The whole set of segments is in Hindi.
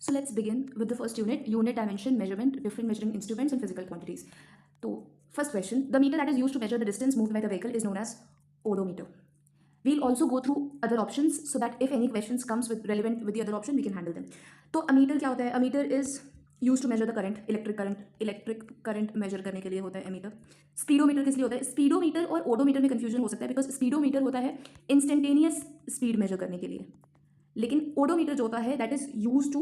So let's begin with the first unit dimension, measurement, different measuring instruments and physical quantities. So first question, the meter that is used to measure the distance moved by the vehicle is known as odometer. We'll also go through other options so that if any questions comes with relevant with the other option, we can handle them. तो अमीटर क्या होता है? Ammeter is used to measure the current, electric current major करने के लिए होता है अमीटर. स्पीडोमीटर किस लिए होता है? स्पीडोमीटर और ओडोमीटर में कंफ्यूजन हो सकता है बिकॉज स्पीडोमीटर होता है इंस्टेंटेनियस स्पीड मेजर करने के लिए, लेकिन ओडोमीटर जो होता है that is use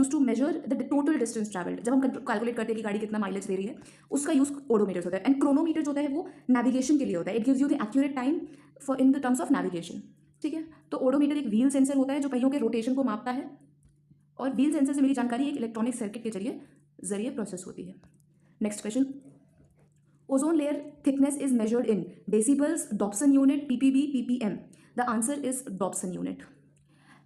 to measure the total distance travelled. जब हम कैलकुलेट करते हैं कि गाड़ी कितना माइलेज दे रही है, उसका यूज ओडोमीटर होता है. एंड क्रोनोमीटर जो होता है वो नेविगेशन के लिए होता है. It gives you the accurate time for in the terms of navigation. ठीक है, तो ओडोमीटर एक व्हील सेंसर होता है जो पहियों के रोटेशन को मापता है, और व्हील सेंसर से मिली जानकारी एक इलेक्ट्रॉनिक सर्किट के जरिए प्रोसेस होती है. Next question, ozone layer thickness is measured in decibels, Dobson unit, PPB, ppm. The answer is Dobson unit.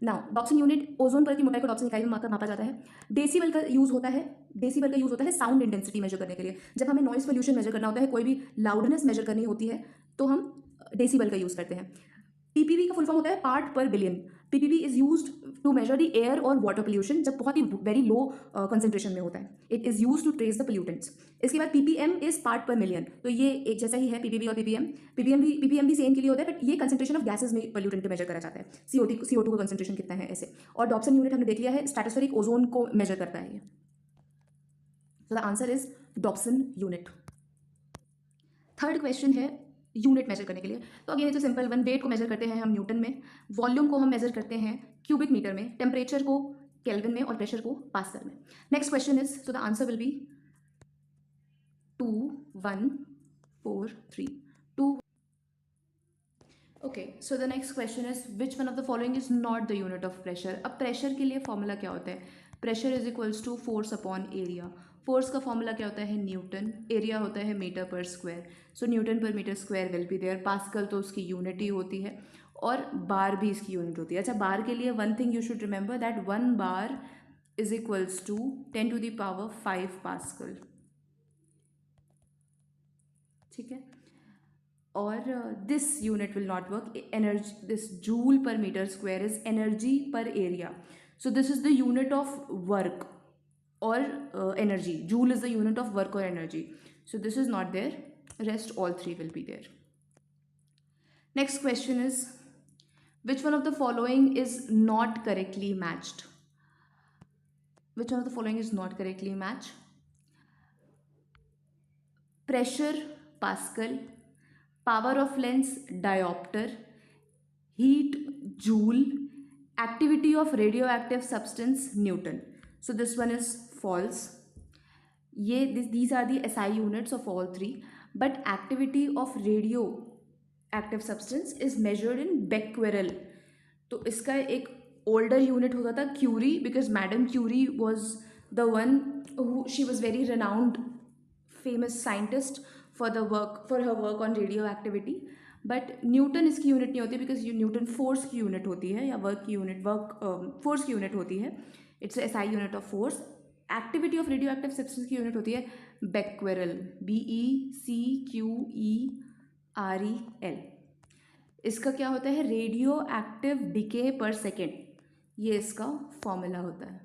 Now Dobson unit, ozone पर की मोटाई को डॉप्सन इकाई में मापा जाता है. डेसिबल का यूज होता है साउंड इंटेंसिटी मेजर करने के लिए. जब हमें नॉइस पोल्यूशन मेजर करना होता है, कोई भी लाउडनेस मेजर करनी होती है, तो हम डेसिबल का यूज करते हैं. पीपीबी का फुल फॉर्म होता है part per billion. PPB is used to measure the air और वाटर पोल्यूशन जब बहुत ही वेरी लो कंसेंट्रेशन में होता है. It is use to trace the pollutants. इसके बाद PPM is part per million. तो ये एक जैसा ही है पीपीबी और पीपीएम. पीपीएम भी सेम के लिए होता है, बट ये कंसेंट्रेशन ऑफ गैसेज में पोल्यूटेंट मेजर करा जाता है. CO2 का कंसेंट्रेशन कितना है ऐसे. और डॉप्सन यूनिट हमने देख लिया है, स्ट्रेटोस्फेरिक ओजोन को मेजर करता है ये. So the answer is Dobson unit. Third question है यूनिट मेजर करने के लिए. तो again it's simple one. Weight को मेजर करते हैं हम न्यूटन में, वॉल्यूम को हम मेजर करते हैं क्यूबिक मीटर में, टेम्परेचर को केल्विन में और प्रेशर को पास्कल में. Next question is, so the answer will be 2 1 4 3 2. Okay, so the next question is which one of the following is not the unit of pressure. अब प्रेशर के लिए फॉर्मूला क्या होता है? Pressure is equals to force upon area. Force का फॉर्मूला क्या होता है? न्यूटन. एरिया होता है metre per square. So newton per metre square will be there. Pascal तो उसकी यूनिट ही होती है, और बार भी इसकी यूनिट होती है. अच्छा, बार के लिए one thing you should remember that 1 bar is equals to 10⁵ pascal. ठीक है, और this unit will not work. Energy, this joule per metre square is energy per area. So this is the unit of work or energy. Joule is the unit of work or energy. So this is not there. Rest all three will be there. Next question is, which one of the following is not correctly matched? Which one of the following is not correctly matched? Pressure Pascal, power of lens diopter, heat Joule, activity of radioactive substance Newton. So this one is false. These are the SI units of all three, but activity of radioactive substance is measured in becquerel. तो इसका एक older unit होता था Curie, because Madame Curie was the one who, she was very renowned famous scientist for her work on radioactivity. But Newton इसकी यूनिट नहीं होती, बिकॉज न्यूटन फोर्स की यूनिट होती है, या फोर्स की यूनिट होती है. It's SI unit of force. Activity of radio active substance की यूनिट होती है बेक्वेरल. BECQEREL. इसका क्या होता है? रेडियो एक्टिव डिके पर सेकेंड. ये इसका फॉर्मूला होता है.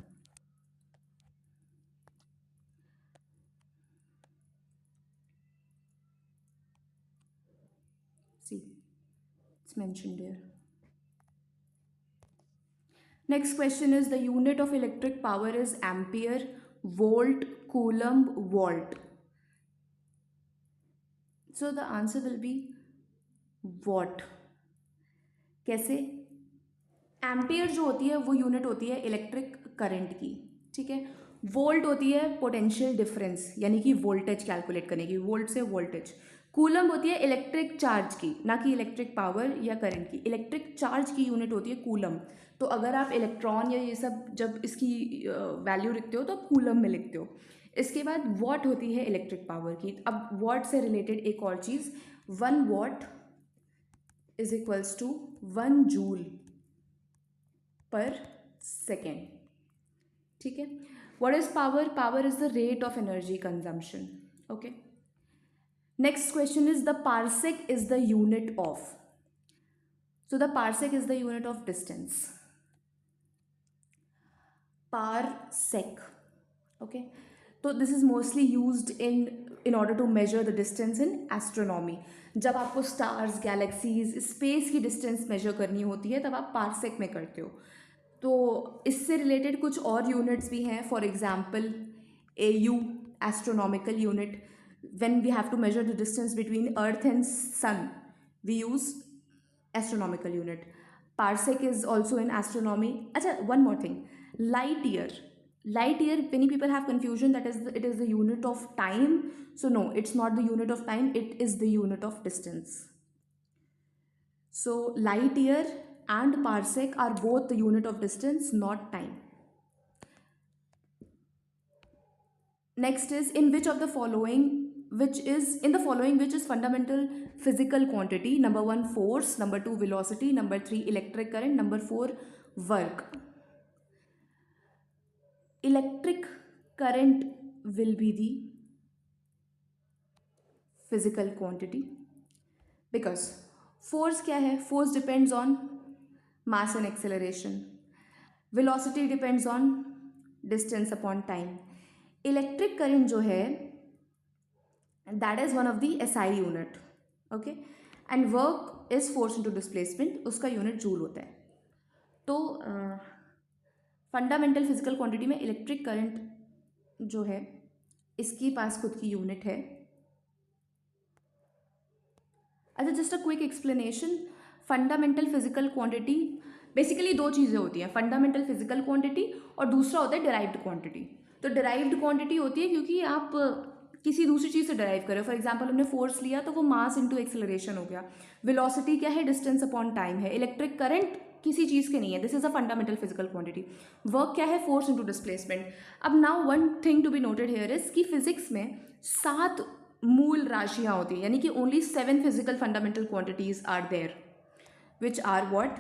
See, it's mentioned here. Next question is, the unit of electric power is ampere, volt, coulomb, watt. So the answer will be watt. कैसे? एम्पियर जो होती है वो यूनिट होती है इलेक्ट्रिक करंट की. ठीक है, वोल्ट होती है पोटेंशियल डिफरेंस, यानी कि वोल्टेज कैलकुलेट करने की, वोल्ट से वोल्टेज. कूलम होती है इलेक्ट्रिक चार्ज की, ना कि इलेक्ट्रिक पावर या करंट की. इलेक्ट्रिक चार्ज की यूनिट होती है कूलम. तो अगर आप इलेक्ट्रॉन या ये सब जब इसकी वैल्यू लिखते हो तो कूलम में लिखते हो. इसके बाद वॉट होती है इलेक्ट्रिक पावर की. अब वॉट से रिलेटेड एक और चीज़, 1 watt is equals to 1 joule per second. ठीक है, what is power? Power is the rate of energy consumption. Okay, next question is, the parsec is the unit of. So the parsec is the unit of distance. parsec. Okay, तो this is mostly used in order to measure the distance in astronomy. जब आपको स्टार्स, गैलेक्सीज, स्पेस की डिस्टेंस मेजर करनी होती है तब आप पार्सेक में करते हो. तो इससे रिलेटेड कुछ और यूनिट्स भी हैं. For example AU, astronomical unit. When we have to measure the distance between earth and sun, we use astronomical unit. Parsec is also in astronomy. Acha, one more thing. Light year. Light year, many people have confusion that it is the unit of time. So no, it's not the unit of time. It is the unit of distance. So light year and parsec are both the unit of distance, not time. Next is in which of the following, which is fundamental physical quantity? Number 1 force, number 2 velocity, number 3 electric current, number 4 work. Electric current will be the physical quantity because force क्या है? Force depends on mass and acceleration. Velocity depends on distance upon time. Electric current जो है, that is one of the SI unit. Okay, and work is force into displacement. उसका यूनिट जूल होता है. तो फंडामेंटल फिजिकल क्वांटिटी में इलेक्ट्रिक करंट जो है इसकी पास खुद की यूनिट है. अच्छा, just a quick explanation. Fundamental physical quantity basically दो चीज़ें होती हैं, फंडामेंटल फिजिकल क्वांटिटी और दूसरा होता है डिराइव्ड क्वांटिटी. तो डिराइव्ड क्वांटिटी होती है क्योंकि आप किसी दूसरी चीज़ से डिराइव करें. फॉर एग्जांपल हमने फोर्स लिया तो वो मास इनटू एक्सेलरेशन हो गया. वेलोसिटी क्या है? डिस्टेंस अपॉन टाइम है. इलेक्ट्रिक करंट किसी चीज़ के नहीं है, this is a fundamental physical quantity. Work क्या है? Force into displacement. अब now one thing to be noted here is कि फिजिक्स में 7 मूल राशियाँ होती हैं, यानी कि only 7 physical fundamental quantities are there, which are what?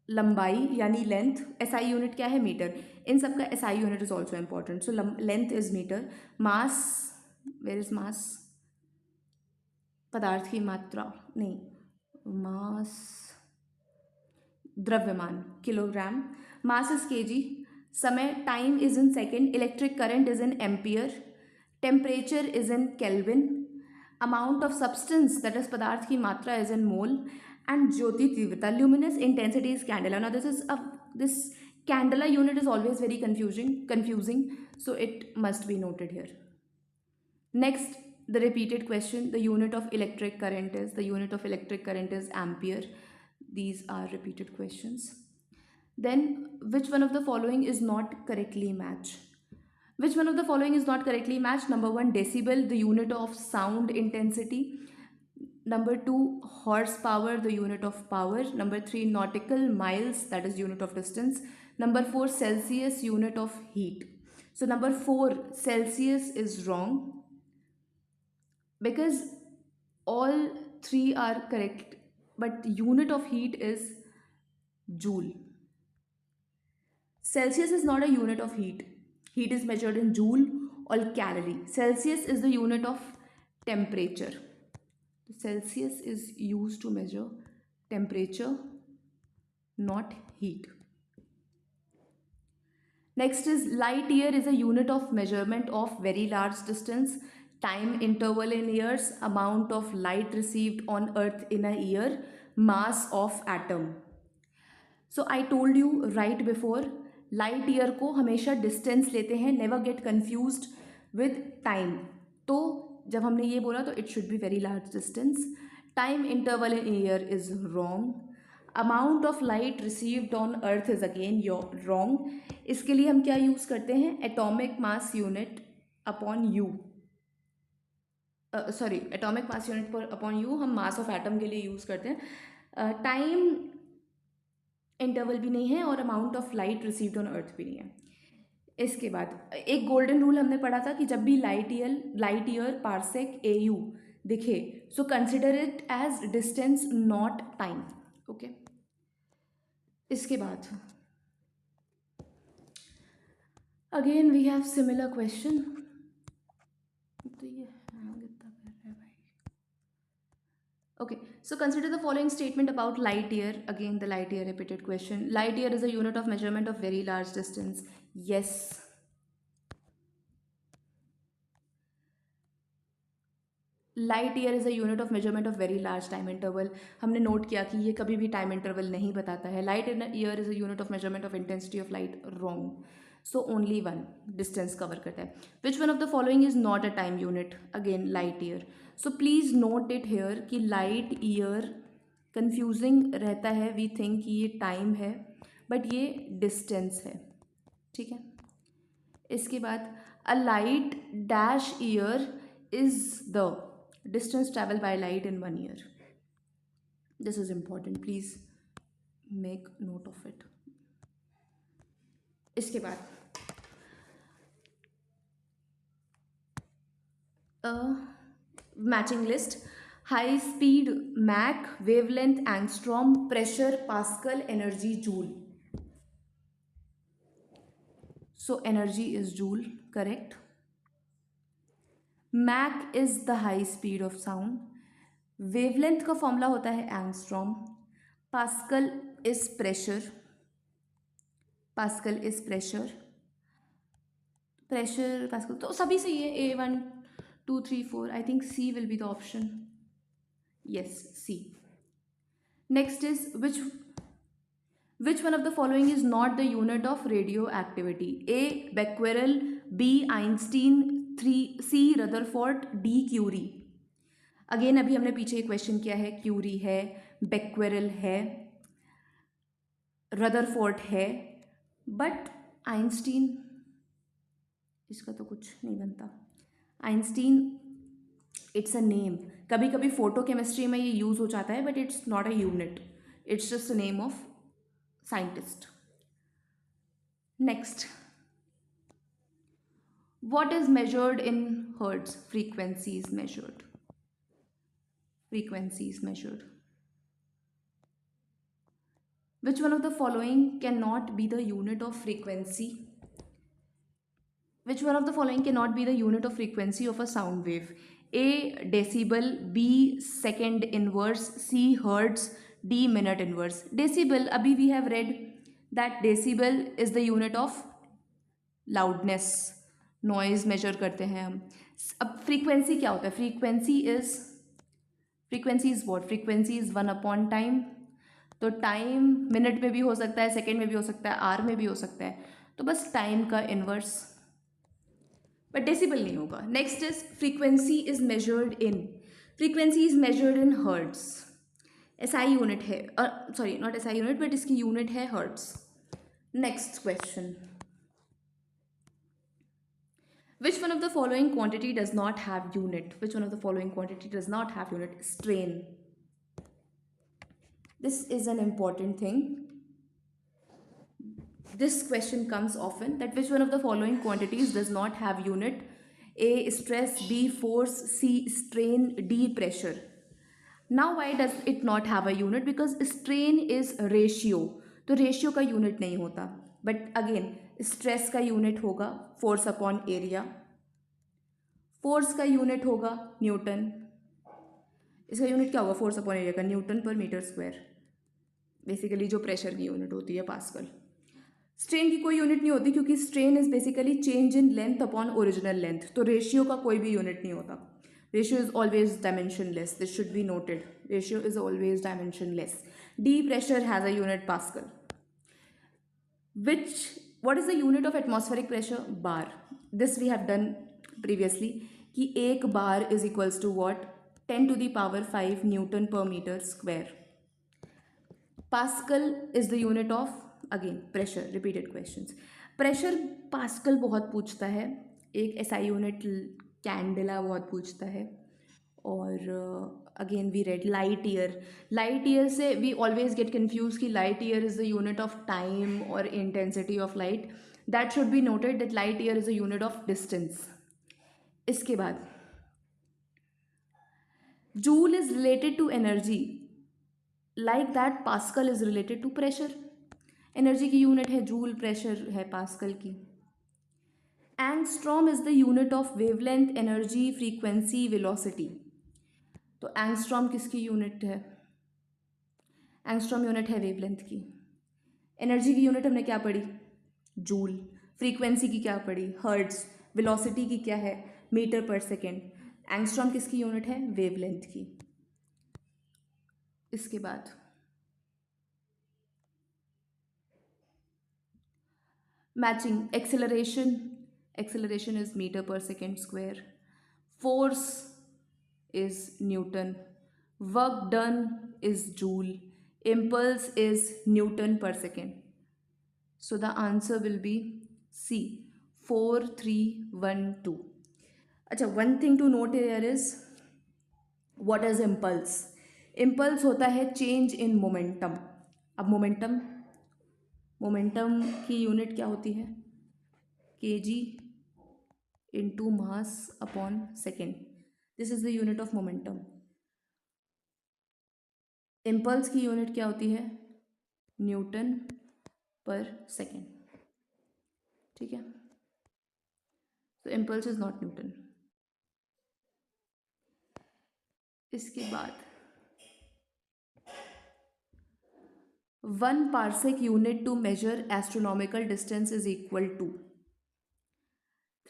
लंबाई यानी लेंथ. SI यूनिट क्या है? मीटर. इन सब का SI unit is also important. So length is metre. Mass, where is mass? पदार्थ की मात्रा नहीं, मास द्रव्यमान, किलोग्राम. Mass is kg. समय, time is in second. Electric current is in ampere. Temperature is in kelvin. Amount of substance that is पदार्थ की मात्रा इज इन मोल. एंड ज्योति तीव्रता, luminous intensity is candela. Now this candela unit is always very confusing, so it must be noted here. Next, the repeated question, the unit of electric current is ampere. These are repeated questions. Then which one of the following is not correctly matched? Which one of the following is not correctly matched? Number 1 decibel, the unit of sound intensity. Number 2 horsepower, the unit of power. Number 3 nautical miles, that is unit of distance. Number 4 Celsius, unit of heat. So number 4 Celsius is wrong because all 3 are correct, but unit of heat is joule. Celsius is not a unit of heat. Heat is measured in joule or calorie. Celsius is the unit of temperature. Celsius is used to measure temperature, not heat. Next is light year is a unit of measurement of very large distance. Time interval in years, amount of light received on earth in a year, mass of atom. So I told you right before, light year को हमेशा distance लेते हैं, never get confused with time. तो जब हमने ये बोला तो it should be very large distance. Time interval in year is wrong. Amount of light received on earth is again wrong. इसके लिए हम क्या यूज़ करते हैं? Atomic mass unit upon U. Sorry, atomic mass unit पर अपॉन यू हम मास ऑफ एटम के लिए यूज़ करते हैं. टाइम इंटरवल भी नहीं है और amount of light received on earth भी नहीं है. इसके बाद एक गोल्डन रूल हमने पढ़ा था कि जब भी लाइट ईयर पार्सेक AU दिखे, so consider it as distance not time. Okay, इसके बाद again we have similar question. तो ये हैंग इतना कर रहा है भाई. Okay, so consider the following statement about light year. Again, the light year repeated question. Light year is a unit of measurement of very large distance. Yes. Light year is a unit of measurement of very large time interval. हमने नोट किया कि ये कभी भी टाइम इंटरवल नहीं बताता है. Light in year is a unit of measurement of intensity of light. Wrong. So only one distance cover करता है. Which one of the following is not a time unit. Again light year. So please note it here कि लाइट ईयर कन्फ्यूजिंग रहता है. वी थिंक ये टाइम है बट ये डिस्टेंस है. ठीक है. इसके बाद a light dash year is the distance traveled by light in 1 year. This is important. Please make note of it. इसके बाद matching list. High speed Mach, wavelength angstrom, pressure pascal, energy joule. So energy is joule. Correct. Mach is the high speed of sound. Wavelength का फॉर्मूला होता है angstrom. Pascal is pressure. Pascal is pressure. Pressure pascal तो सभी सही है. A 1 2 3 4. I think C will be the option. Yes, C. Next is which one of the following is not the unit of radioactivity. A becquerel, B Einstein, 3 C Rutherford, D Curie. Again अभी हमने पीछे क्वेश्चन किया है. क्यूरी है, बेक्वेरल है, रदरफोर्ड है, बट आइंस्टीन इसका तो कुछ नहीं बनता. Einstein it's a name. कभी कभी फोटो केमिस्ट्री में ये यूज़ हो जाता है but it's not a unit. It's just a name of scientist. Next. what is measured in hertz. Frequency is measured. Frequency is measured. Which one of the following cannot be the unit of frequency? Which one of the following cannot be the unit of frequency of a sound wave? A decibel, B second inverse, C hertz, D minute inverse. Decibel, abhi we have read that decibel is the unit of loudness. Noise measure करते हैं हम. अब फ्रीक्वेंसी क्या होता है? Frequency is what? Frequency is 1/टाइम. तो टाइम मिनट में भी हो सकता है, सेकेंड में भी हो सकता है, आवर में भी हो सकता है. तो बस टाइम का इन्वर्स. बट डेसिबल नहीं होगा. Next is frequency is measured in hertz. SI unit है. Sorry, not SI unit but इसकी यूनिट है hertz. Next question. Which one of the following quantity does not have unit? Which one of the following quantity does not have unit? Strain. This is an important thing. This question comes often, that which one of the following quantities does not have unit? A stress, B force, C strain, D pressure. Now why does it not have a unit? Because strain is ratio. तो ratio का unit नहीं होता. But again स्ट्रेस का यूनिट होगा फोर्स अपॉन एरिया. फोर्स का यूनिट होगा न्यूटन. इसका यूनिट क्या होगा? फोर्स अपॉन एरिया का Newton per metre square. Basically जो प्रेशर की यूनिट होती है पास्कल. स्ट्रेन की कोई यूनिट नहीं होती क्योंकि strain is basically change in length upon original length. तो रेशियो का कोई भी यूनिट नहीं होता. Ratio is always dimensionless. This should be noted. Ratio is always dimensionless. D pressure has a unit pascal. What is the unit of atmospheric pressure? Bar. This we have done previously कि 1 bar is equals to what? 10⁵ Newton per meter square. Pascal is the unit of, again pressure. Repeated questions. Pressure Pascal बहुत पूछता है. एक SI यूनिट कैंडेला बहुत पूछता है. और again we read light year. Light year से वी ऑलवेज गेट कन्फ्यूज कि light year is the unit of time और intensity of light. That should be noted that light year is a unit of distance. इसके बाद joule is related to energy like that pascal is related to pressure. Energy की यूनिट है जूल, प्रेशर है पास्कल की. Angstrom is the unit of wavelength, energy, frequency, velocity. तो एंगस्ट्रॉम किसकी यूनिट है? एंगस्ट्रॉम यूनिट है वेवलेंथ की। एनर्जी की यूनिट हमने क्या पढ़ी? जूल। फ्रीक्वेंसी की क्या पढ़ी? हर्ट्ज। वेलोसिटी की क्या है? मीटर पर सेकेंड। एंगस्ट्रॉम किसकी यूनिट है? वेवलेंथ की। इसके बाद matching acceleration, acceleration is metre पर second square, force is Newton, work done is joule, impulse is Newton per second. So the answer will be C, 4312. अच्छा, one thing to note here is what is impulse? Impulse होता है change in momentum. अब मोमेंटम की यूनिट क्या होती है? kg into mass upon second. This is the unit of momentum. Impulse की यूनिट क्या होती है? न्यूटन पर सेकेंड। ठीक है, तो इम्पल्स इज नॉट न्यूटन। इसके बाद 1 parsec unit to measure astronomical distance is equal to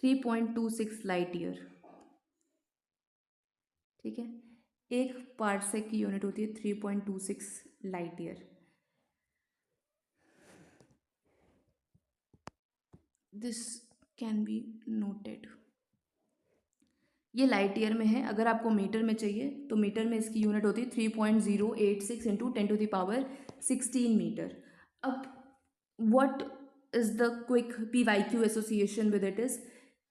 3.26 light year. ठीक है, एक पार्सेक की यूनिट होती है 3.26 light year. This can be noted. ये लाइट ईयर में है, अगर आपको मीटर में चाहिए तो मीटर में इसकी यूनिट होती है 3.086 इंटू 10⁻16 मीटर। अब what is the quick PYQ association with it is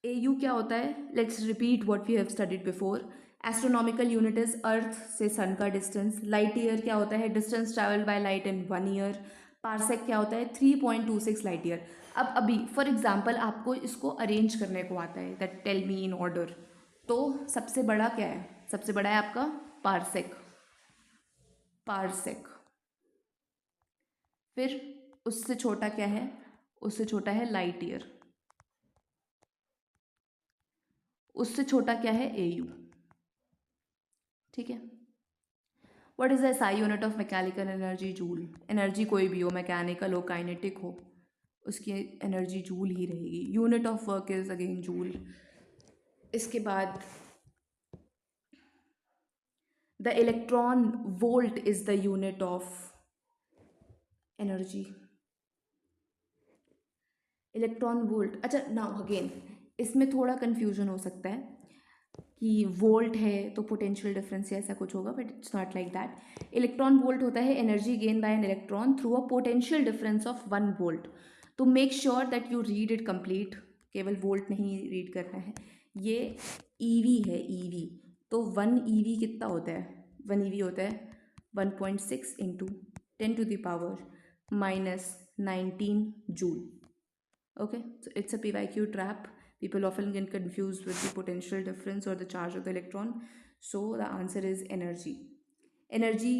AU क्या होता है? Let's repeat what we have studied before. Astronomical unit is earth से सन का डिस्टेंस। लाइट ईयर क्या होता है? Distance travel by light in 1 year. Parsec क्या होता है? 3.26 लाइट ईयर। अब अभी फॉर एग्जाम्पल आपको इसको अरेंज करने को आता है, that tell me in order. तो सबसे बड़ा क्या है? सबसे बड़ा है आपका पार्सेक। पार्सेक। फिर उससे छोटा क्या है? उससे छोटा है लाइट ईयर। उससे छोटा क्या है? AU। ठीक है, what is the SI unit of mechanical energy? Joule. Energy कोई भी हो, मैकेनिकल हो, काइनेटिक हो, उसकी एनर्जी जूल ही रहेगी। Unit of work is again joule. इसके बाद the electron volt is the unit of energy. Electron volt. अच्छा, नाउ अगेन इसमें थोड़ा कन्फ्यूजन हो सकता है कि वोल्ट है तो पोटेंशियल डिफरेंस या ऐसा कुछ होगा, but it's not like that. Electron volt होता है energy gain by an electron through a potential difference of 1 volt. तो make sure that you read it complete, केवल वोल्ट नहीं रीड करना है। ये EV है, EV। तो 1 EV कितना होता है? 1 EV होता है 1.6 into 10⁻⁻19 joule. Okay, so it's a PYQ trap. People often get confused with the potential difference or the charge of the electron. So the answer is energy. Energy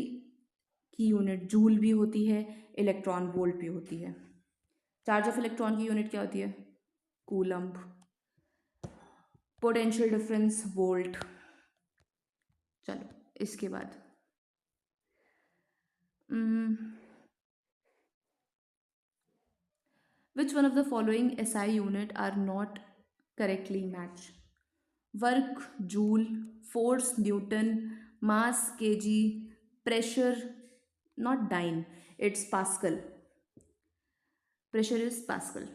की यूनिट जूल भी होती है, इलेक्ट्रॉन वोल्ट भी होती है। चार्ज ऑफ इलेक्ट्रॉन की यूनिट क्या होती है? कूलम्ब। Potential difference volt. चलो इसके बाद which one of the following SI unit are not correctly matched? Work joule, force newton, mass kg, pressure not dyne, it's pascal. Pressure is pascal.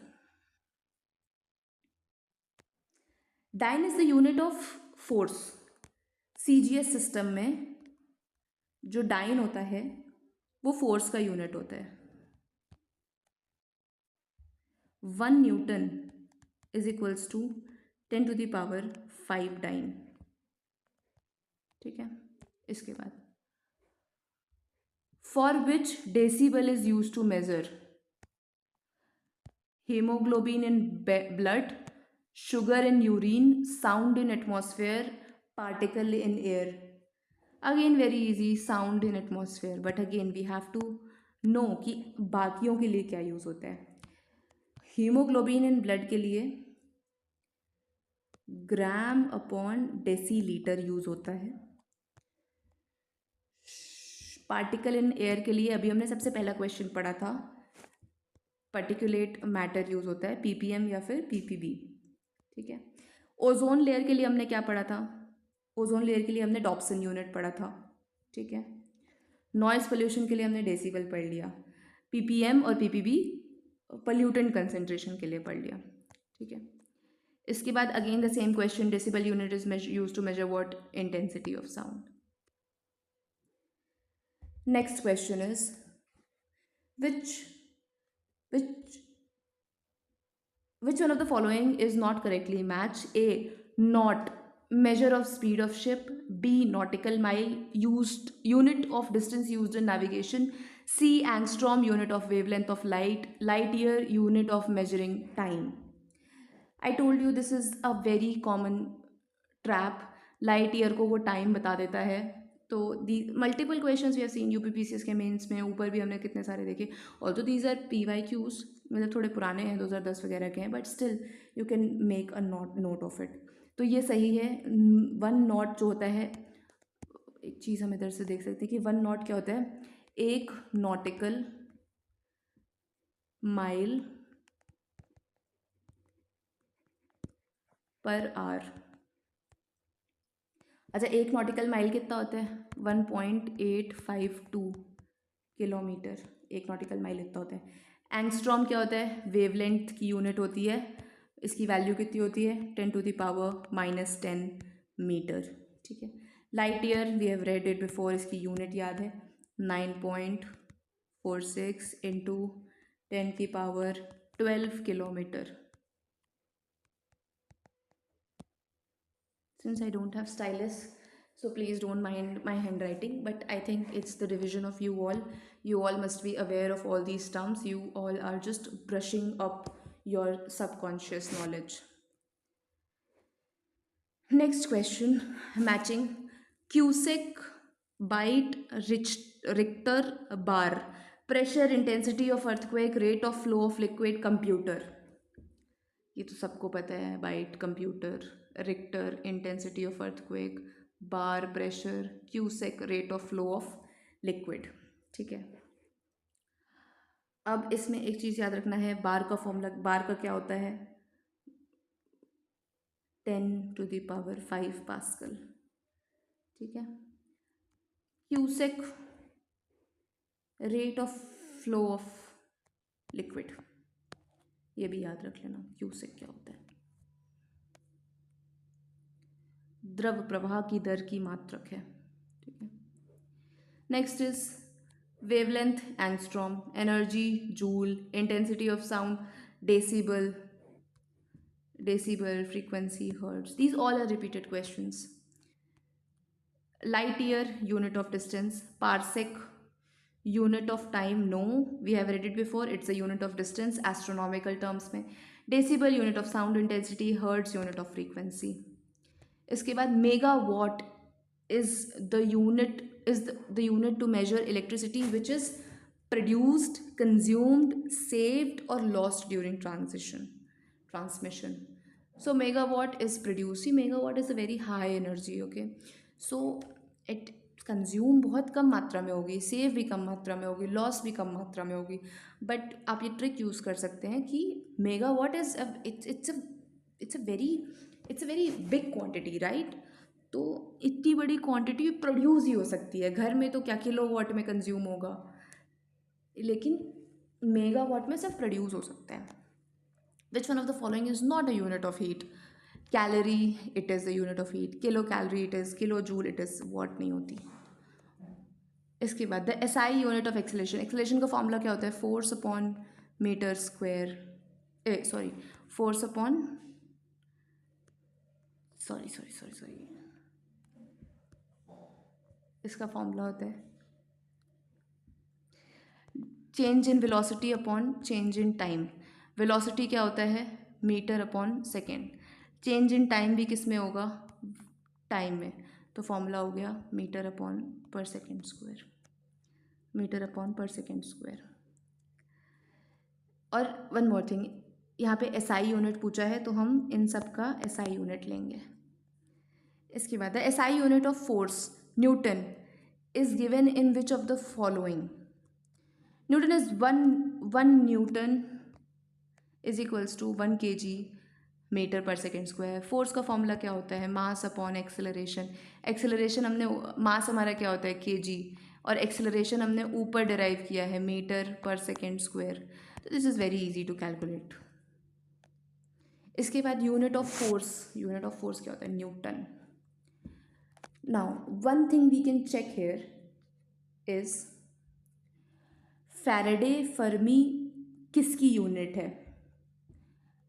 Dyne is the unit of force. CGS system में जो डाइन होता है वो फोर्स का यूनिट होता है। 1 newton is equals to 10⁵ dyne. ठीक है, इसके बाद for which decibel is use to measure? hemoglobin in blood, sugar in urine, sound in atmosphere, particle in air. Again very easy, sound in atmosphere, but again we have to know कि बाकियों के लिए क्या यूज़ होता है। हीमोग्लोबिन इन ब्लड के लिए ग्राम अपॉन डेसीलीटर यूज़ होता है। पार्टिकल इन एयर के लिए अभी हमने सबसे पहला क्वेश्चन पढ़ा था, पर्टिकुलेट मैटर यूज़ होता है, पीपीएम या फिर पीपीबी, ठीक है। ओजोन लेयर के लिए हमने क्या पढ़ा था? ओजोन लेयर के लिए हमने डॉप्सन यूनिट पढ़ा था, ठीक है। नॉइज़ पोल्यूशन के लिए हमने डेसिबल पढ़ लिया। पीपीएम और पीपीबी पोल्यूटेंट कंसेंट्रेशन के लिए पढ़ लिया, ठीक है। इसके बाद again the same question, decibel unit is use to measure what? Intensity of sound. Next question is which which which one of the following is not correctly matched? A, knot, measure of speed of ship. B, nautical mile, used unit of distance used in navigation. C, angstrom, unit of wavelength of light. Light year, unit of measuring time. I told you this is a very common trap. Light year को वो टाइम बता देता है। तो the multiple questions we have seen UPPCS के मेंस में, ऊपर भी हमने कितने सारे देखे। ऑल्दो दीज आर पीवाईक्यूज, मतलब थोड़े पुराने हैं, 2010 वगैरह के हैं, but still you can make a note of it. तो ये सही है। 1 नॉट जो होता है, एक चीज़ हम इधर से देख सकते हैं कि 1 नॉट क्या होता है? 1 नॉटिकल माइल पर आवर। अच्छा, 1 नॉटिकल माइल कितना होता है? 1.852 किलोमीटर। 1 नॉटिकल माइल इतना होता है। एंगस्ट्रॉम क्या होता है? वेवलेंथ की यूनिट होती है। इसकी वैल्यू कितनी होती है? 10⁻⁻10 मीटर, ठीक है। Light year we have read it before, इसकी यूनिट याद है, 9.46 into 10⁻12 kilometre. Since I don't have stylus, so please don't mind my handwriting, but I think it's the division of you all. You all must be aware of all these terms. You all are just brushing up your subconscious knowledge. Next question, matching Cusick, Byte, Richter, bar, pressure, intensity of earthquake, rate of flow of liquid, computer. ये तो सबको पता है, byte, computer, Richter, intensity of earthquake, bar, pressure, cusec, rate of flow of liquid, ठीक है। अब इसमें एक चीज़ याद रखना है, बार का फॉर्मूला, बार का क्या होता है? 10⁵ पास्कल, ठीक है। Cusec, rate of flow of liquid, ये भी याद रख लेना, क्यूसेक क्या होता है? द्रव प्रवाह की दर की मात्रक है, ठीक है। Next is wavelength, angstrom, energy, joule, intensity of sound, decibel, frequency, hertz. These all are repeated questions. Light year, unit of distance. Parsec, unit of time. No, we have read it before. It's a unit of distance, astronomical terms में. Decibel, unit of sound intensity. Hertz, unit of frequency. इसके बाद megawatt is the unit to measure electricity which is produced, consumed, saved or lost during transmission. So megawatt is produced. See, megawatt is a very high energy, okay? So it consume बहुत कम मात्रा में होगी, सेव भी कम मात्रा में होगी, लॉस भी कम मात्रा में होगी। बट आप ये ट्रिक यूज़ कर सकते हैं कि megawatt is it's a very big quantity, right? तो इतनी बड़ी क्वांटिटी प्रोड्यूस ही हो सकती है। घर में तो क्या किलोवाट में कंज्यूम होगा, लेकिन मेगावाट में सिर्फ प्रोड्यूस हो सकता है। Which one of the following is not a unit of heat? Calorie, it is the unit of heat. Kilo calorie, it is. Kilo joule, it is. Watt नहीं होती। इसके बाद the SI unit of acceleration. Acceleration का फॉर्मूला क्या होता है? Force upon metre square, force upon sorry इसका फॉर्मूला होता है change in velocity upon change in time. Velocity क्या होता है? Metre upon second. Change in time भी किस में होगा? टाइम में। तो फॉर्मूला हो गया मीटर अपॉन पर सेकेंड स्क्वायर, मीटर अपॉन पर सेकेंड स्क्वायर। और वन मोर थिंग, यहाँ पे एसआई यूनिट पूछा है तो हम इन सब का एसआई यूनिट लेंगे। इसके बाद SI unit of force, Newton. is given in which of the following? Newton is 1 Newton is equals to 1 kg metre पर सेकेंड स्क्वायर. फोर्स का फॉर्मूला क्या होता है? Mass upon acceleration. एक्सेलरेशन हमने, मास हमारा क्या होता है? kg, और एक्सेलरेशन हमने ऊपर डिराइव किया है मीटर पर सेकेंड स्क्वायर. तो this is very easy to calculate. इसके बाद unit of force. Unit of force क्या होता है? Newton. Now one thing we can check here is faraday fermi किसकी यूनिट है?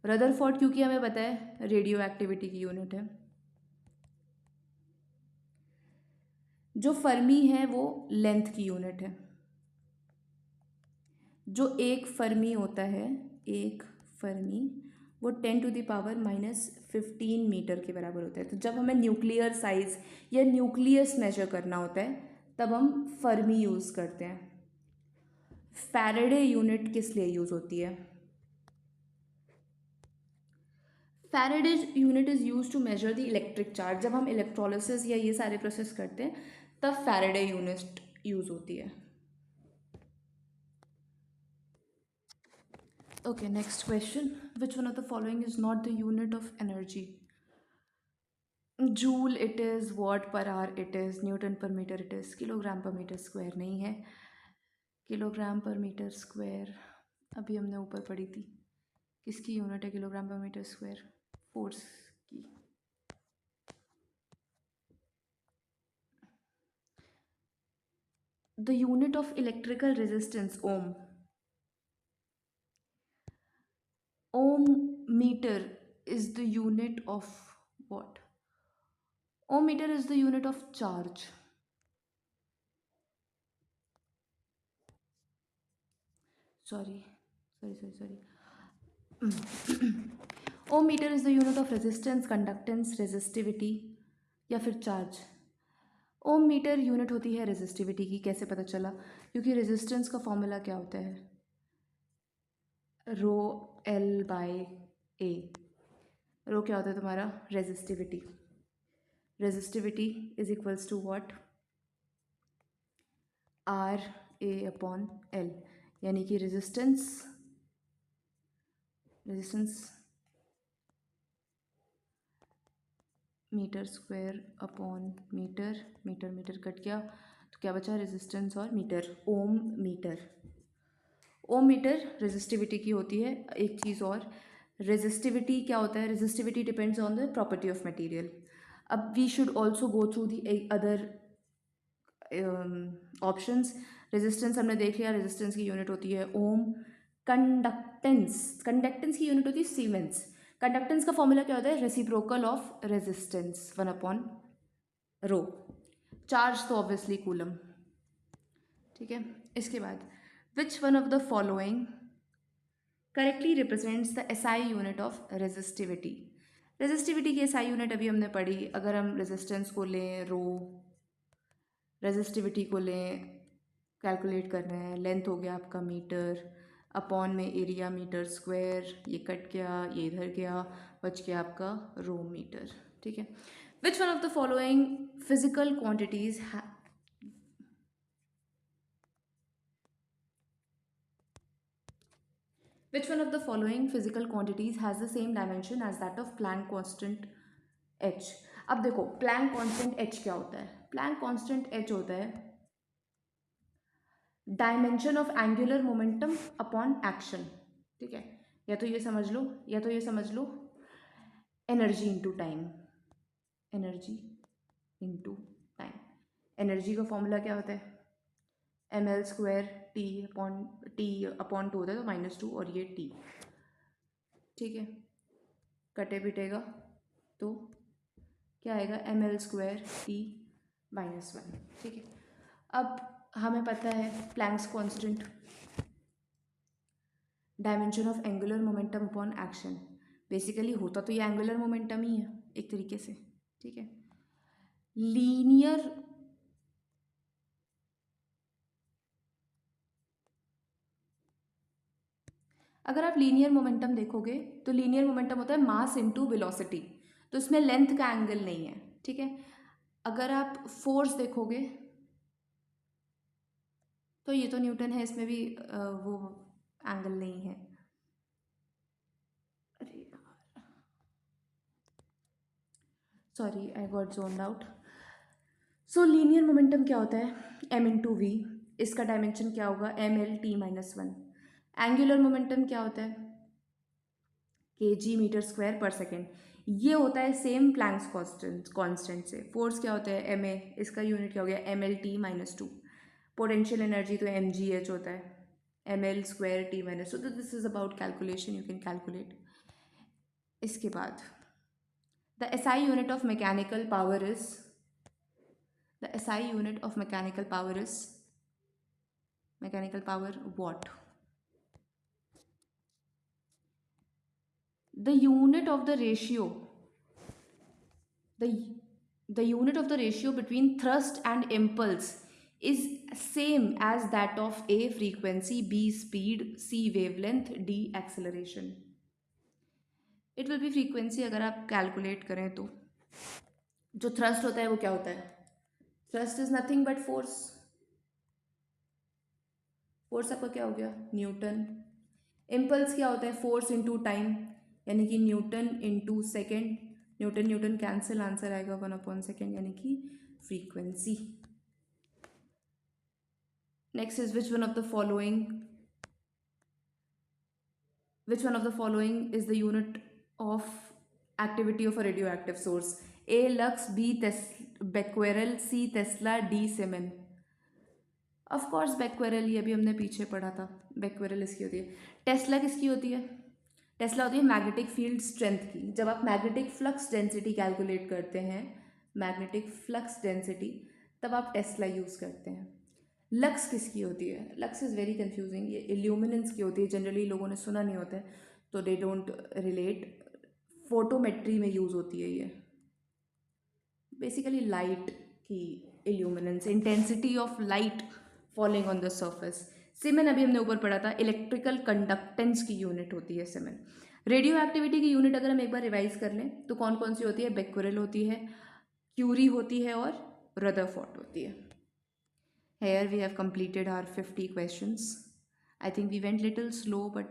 रदरफोर्ड, क्योंकि हमें पता है रेडियो एक्टिविटी की यूनिट है. जो फर्मी है वो लेंथ की यूनिट है. जो एक फर्मी होता है, एक फर्मी, वो 10⁻⁻15 मीटर के बराबर होता है. तो जब हमें न्यूक्लियर साइज या न्यूक्लियस मेजर करना होता है तब हम फर्मी यूज़ करते हैं. फैराडे यूनिट किस लिए यूज़ होती है? Faraday unit is use to measure the electric charge. जब हम इलेक्ट्रोलिसिस या ये सारे प्रोसेस करते हैं तब फैराडे यूनिट यूज़ होती है. Okay, next question. Which one of the following is not the unit of energy? Joule it is, watt per hour it is, Newton per metre it is, kilogram पर मीटर स्क्वायर नहीं है. किलोग्राम पर मीटर स्क्वायर अभी हमने ऊपर पढ़ी थी. किसकी यूनिट है किलोग्राम पर मीटर स्क्वायर? फोर्स की. The unit of electrical resistance, ohm. Ohm meter is the unit of what? Ohm meter is the unit of charge. Sorry. Ohm meter is the unit of resistance, conductance, resistivity या फिर चार्ज. ओम मीटर यूनिट होती है रेजिस्टिविटी की. कैसे पता चला? क्योंकि रेजिस्टेंस का फॉर्मूला क्या होता है? रो एल बाय ए. रो क्या होता है तुम्हारा? Resistivity. Resistivity is equals to what? R A upon L. यानी कि resistance metre square upon metre. Metre cut गया तो क्या बचा? रेजिस्टेंस और metre. Ohm metre. Ohm metre resistivity की होती है. एक चीज़ और, रेजिस्टिविटी क्या होता है? Resistivity depends on the property of material. अब we should also go through the other options. Resistance हमने देख लिया, रेजिस्टेंस की यूनिट होती है ओम. कंडक्टेंस की यूनिट होती है सीमेंस. कंडक्टेंस का फॉर्मूला क्या होता है? Reciprocal of resistance 1/ρ. चार्ज तो ऑब्वियसली कूलम. ठीक है. इसके बाद which one of the following correctly represents the SI unit of resistivity? Resistivity की एसआई यूनिट अभी हमने पढ़ी. अगर हम रेजिस्टेंस को लें रो, रेजिस्टिविटी को लें, कैलकुलेट कर रहे हैं, लेंथ हो गया आपका मीटर, अपॉन में एरिया मीटर स्क्वायर. ये कट गया, ये इधर गया, बच गया आपका रो मीटर. ठीक है. Which one of the following physical quantities Which one of the following physical quantities has the same dimension as that of Planck constant h? अब देखो Planck constant h क्या होता है? Planck constant h होता है dimension of angular momentum upon action. ठीक है. या तो ये समझ लो या तो ये समझ low energy into time. Energy into time. Energy का फॉर्मूला क्या होता है? ml² T/2 होता है, तो -2 और ये T. ठीक है. कटे पिटेगा तो क्या आएगा? ml² T-1. ठीक है. अब हमें पता है Planck's constant, dimension of angular momentum upon action. Basically होता तो ये एंगुलर मोमेंटम ही है एक तरीके से. ठीक है. लीनियर अगर आप लीनियर मोमेंटम देखोगे तो लीनियर मोमेंटम होता है मास इनटू वेलोसिटी. तो इसमें लेंथ का एंगल नहीं है. ठीक है. अगर आप फोर्स देखोगे तो ये तो न्यूटन है, इसमें भी वो एंगल नहीं है। अरे sorry, I got zoned out. So linear momentum क्या होता है? M into V. इसका डायमेंशन क्या होगा? M L T minus one. Angular momentum क्या होता है? K G metre square per second. ये होता है सेम प्लैंक्स कांस्टेंट से। फोर्स क्या होता है? M A. इसका यूनिट क्या हो गया? M L T minus two. Potential energy तो एम जी एच होता है, M L square T minus two. तो this is about calculation, you can calculate. इसके बाद the SI unit of mechanical power is, the SI unit of mechanical power is, mechanical power watt. The unit of the ratio, the the unit of the ratio between thrust and impulse is same as that of A frequency, B speed, C wavelength, D acceleration. It will be frequency अगर आप कैलकुलेट करें तो। जो थ्रस्ट होता है वो क्या होता है? Thrust is nothing but force. Force आपका क्या हो गया? न्यूटन। इम्पल्स क्या होता है? फोर्स इनटू टाइम, यानी कि Newton into second. Newton Newton cancel, answer आएगा 1/सेकेंड, यानी कि frequency. Next is which one of the following is the unit of activity of a radioactive source? A lux, B becquerel, C tesla, D Siemens. Of course becquerel, ये भी हमने पीछे पढ़ा था। becquerel इसकी होती है। टेस्ला किसकी होती है? टेस्ला होती है मैग्नेटिक फील्ड स्ट्रेंथ की। जब आप मैग्नेटिक फ्लक्स डेंसिटी कैलकुलेट करते हैं, मैग्नेटिक फ्लक्स डेंसिटी, तब आप टेस्ला यूज़ करते हैं। लक्स किसकी होती है? Lux is very confusing. ये इल्यूमिनेंस की होती है, जनरली लोगों ने सुना नहीं होता है तो दे डोंट रिलेट। फोटोमेट्री में यूज़ होती है ये। बेसिकली लाइट की illuminance, intensity of light falling on the surface. सीमेन अभी हमने ऊपर पढ़ा था, इलेक्ट्रिकल कंडक्टेंस की यूनिट होती है सीमेन। रेडियो एक्टिविटी की यूनिट अगर हम एक बार रिवाइज कर लें तो कौन कौन सी होती है? becquerel होती है, क्यूरी होती है और रदरफोर्ड होती है। Here we have completed our 50 questions. I think we went little slow, but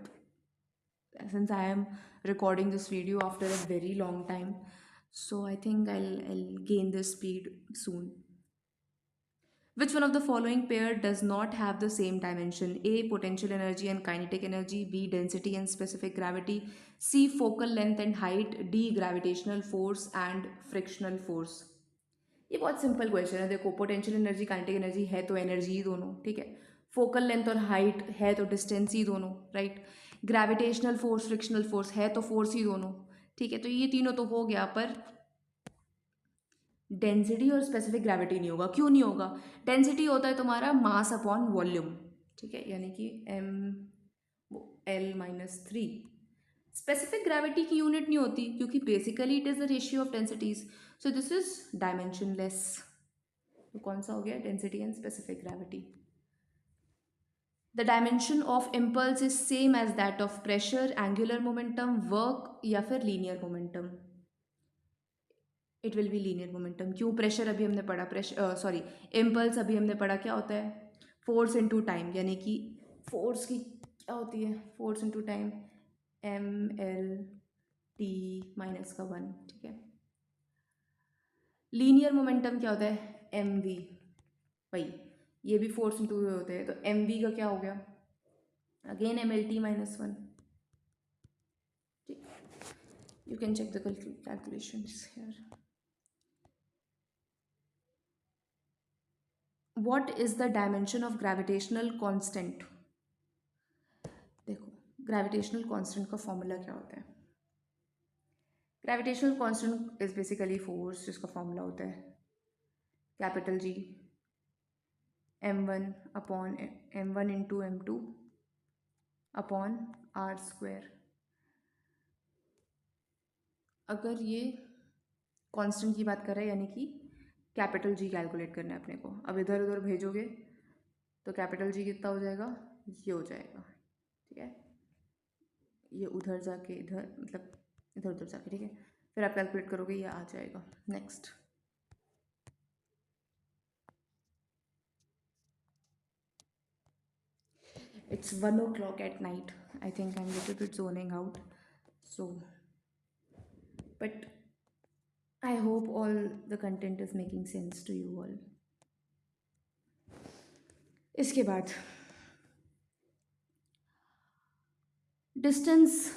since I am recording this video after a very long time, so I think I'll gain this speed soon. Which one of the following pair does not have the same dimension? A. Potential energy and kinetic energy. B. Density and specific gravity. C. Focal length and height. D. Gravitational force and frictional force. ये बहुत सिंपल क्वेश्चन है। देखो, पोटेंशियल एनर्जी काइनेटिक एनर्जी है तो एनर्जी ही दोनों, ठीक है। फोकल लेंथ और हाइट है तो डिस्टेंस ही दोनों, right. Gravitational force, frictional force है तो फोर्स ही दोनों, ठीक है। तो ये तीनों तो हो गया, पर डेंसिटी और स्पेसिफिक ग्रेविटी नहीं होगा। क्यों नहीं होगा? डेंसिटी होता है तुम्हारा मास अपॉन वॉल्यूम, ठीक है, यानी कि mL-3। स्पेसिफिक ग्रेविटी की यूनिट नहीं होती क्योंकि basically it is the ratio of densities, so this is dimensionless. तो कौन सा हो गया? Density and specific gravity. The dimension of impulse is same as that of pressure, angular momentum, work या फिर linear momentum? It will be linear momentum. क्यों? प्रेशर अभी हमने पढ़ा, प्रेशर सॉरी इम्पल्स अभी हमने पढ़ा क्या होता है? फोर्स इनटू टाइम, यानी कि फोर्स की क्या होती है? Force into time, mL-t minus का 1, ठीक है। लीनियर मोमेंटम क्या होता है? mv। भाई ये भी फोर्स इनटू होते हैं, तो mv का क्या हो गया? अगेन mL-t माइनस 1, ठीक। You can check the calculations here. What is the dimension of gravitational constant? देखो, ग्रेविटेशनल कांस्टेंट का फॉर्मूला क्या होता है? Gravitational constant is basically force, जिसका फॉर्मूला होता है capital G m1 upon m1 into m2 upon r square. अगर ये कांस्टेंट की बात कर रहे हैं, यानी कि कैपिटल G कैलकुलेट करना है अपने को। अब इधर उधर भेजोगे तो कैपिटल G कितना हो जाएगा? ये हो जाएगा, ठीक है। ये उधर जाके इधर, मतलब इधर उधर जाके, ठीक है। फिर आप कैलकुलेट करोगे, ये आ जाएगा। Next, It's 1 o'clock at night. I think I'm a little bit zoning out. So, but I hope all the content is making sense to you all. इसके बाद डिस्टेंस,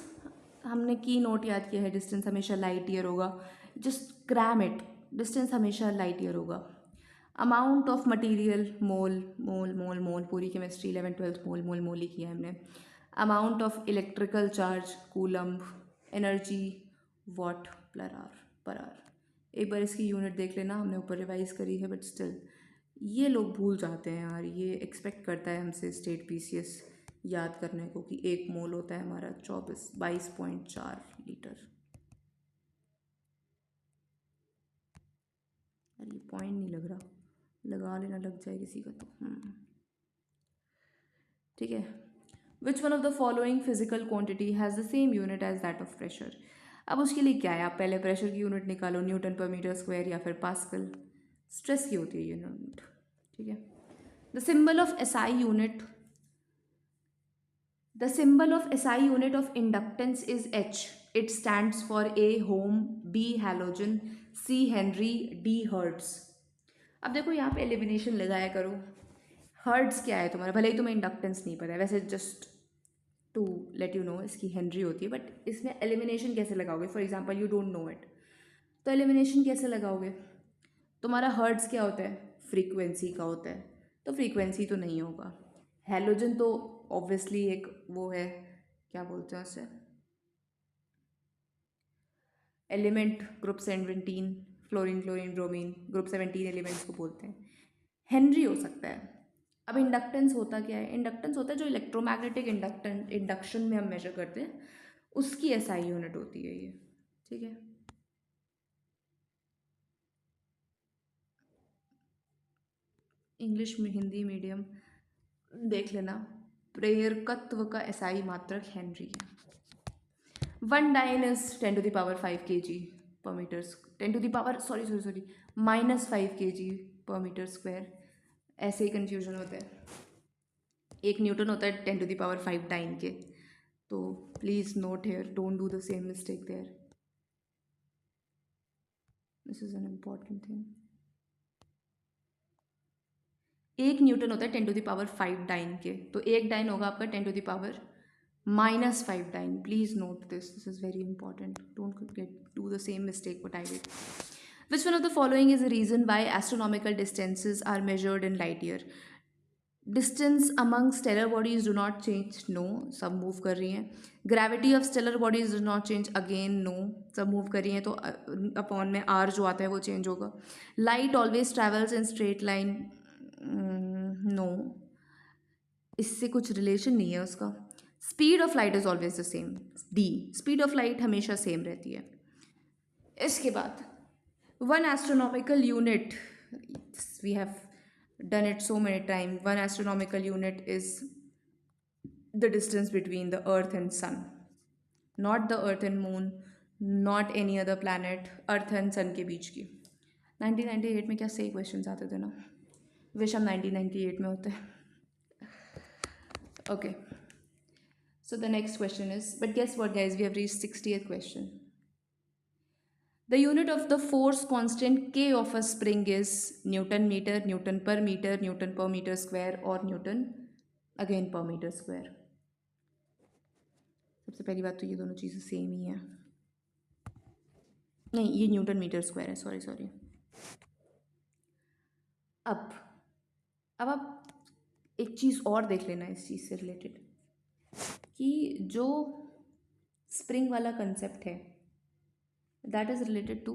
हमने की नोट याद किया है, डिस्टेंस हमेशा लाइट ईयर होगा. जस्ट क्रैम इट, डिस्टेंस हमेशा लाइट ईयर होगा. अमाउंट ऑफ मटेरियल मोल मोल मोल मोल, पूरी केमिस्ट्री 11th 12th मोल मोल मोल ही किया है हमने. Amount of electrical charge coulomb, energy what per hour. एक बार इसकी यूनिट देख लेना, हमने ऊपर रिवाइज करी है बट स्टिल ये लोग भूल जाते हैं यार. ये एक्सपेक्ट करता है हमसे स्टेट पीसीएस याद करने को कि 1 मोल होता है हमारा 22.4 लीटर. यार ये पॉइंट नहीं लग रहा, लगा लेना लग जाए किसी का तो. ठीक है. Which one of the following physical quantity has the same unit as that of pressure. अब उसके लिए क्या है, आप पहले प्रेशर की यूनिट निकालो, न्यूटन पर मीटर स्क्वायर या फिर पास्कल. स्ट्रेस की होती है यूनिट. ठीक है. The symbol of SI unit, the symbol of SI unit of inductance is H. It stands for A Ohm, B halogen, C Henry, D Hertz. अब देखो यहाँ पे एलिमिनेशन लगाया करो. हर्ट्स क्या है तुम्हारा, भले ही तुम्हें इंडक्टेंस नहीं पता है, वैसे just to let you know इसकी हेनरी होती है, बट इसमें एलिमिनेशन कैसे लगाओगे. For example you don't know it, तो एलिमिनेशन कैसे लगाओगे. तुम्हारा हर्ट्स क्या होता है, फ्रीक्वेंसी का होता है, तो फ्रीक्वेंसी तो नहीं होगा. हेलोजन तो ऑब्वियसली एक वो है, क्या बोलते हैं उसे, element group 17, fluorine chlorine bromine, group 17 elements को बोलते हैं. हेनरी हो सकता है. अब इंडक्टेंस होता क्या है, इंडक्टेंस होता है जो इलेक्ट्रोमैग्नेटिक इंडक्शन में हम मेजर करते हैं, उसकी एसआई यूनिट होती है ये. ठीक है. इंग्लिश में हिंदी मीडियम देख लेना, प्रेरकत्व का एसआई मात्रक हेनरी है. 1 dyne is 10⁵ kg per meter, 10⁻, sorry -5 kg per meter square. ऐसे ही कन्फ्यूजन होता है. 1 न्यूटन होता है 10⁵ डाइन के. तो please note here, don't do the same mistake there. This is an important thing. 1 newton होता है 10⁵ डाइन के, तो 1 डाइन होगा आपका 10⁻⁻5 dyne. Please note this is very important. Don't get do the same mistake what I did. Which one of the following is the reason why astronomical distances are measured in light year. Distance among stellar bodies do not change, no, सब मूव कर रही हैं. Gravity of stellar bodies do not change, again no, सब मूव कर रही हैं, तो अपॉन में आर जो आता है वो चेंज होगा. Light always travels in straight line, no, इससे कुछ रिलेशन नहीं है उसका. Speed of light is always the same, D, speed of light हमेशा सेम रहती है. इसके बाद 1 astronomical unit, we have done it so many times. 1 astronomical unit is the distance between the earth and sun, not the earth and moon, not any other planet, earth and sun के बीच की. 1998 में क्या सही क्वेश्चंस आते थे ना, विश हम 1998 में होते. Okay, so the next question is, but guess what guys, we have reached 60th question. The unit of the force constant K of a spring is Newton meter, Newton per meter square, or Newton again per meter square. सबसे पहली बात तो ये दोनों चीज़ें सेम ही हैं. नहीं, ये न्यूटन मीटर स्क्वायर है, सॉरी. अब आप एक चीज़ और देख लेना इस चीज़ से रिलेटेड, कि जो स्प्रिंग वाला कंसेप्ट है that is related to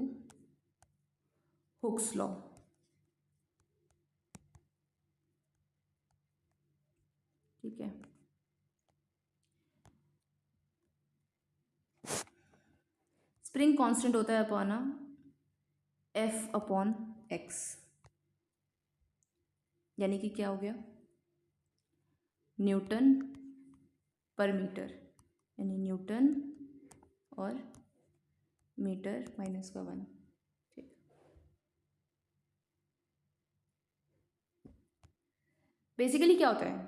Hooke's law. ठीक है. स्प्रिंग कांस्टेंट होता है अपॉन F/x, यानी कि क्या हो गया, न्यूटन पर मीटर, यानी न्यूटन और मीटर -1. ठीक. बेसिकली क्या होता है,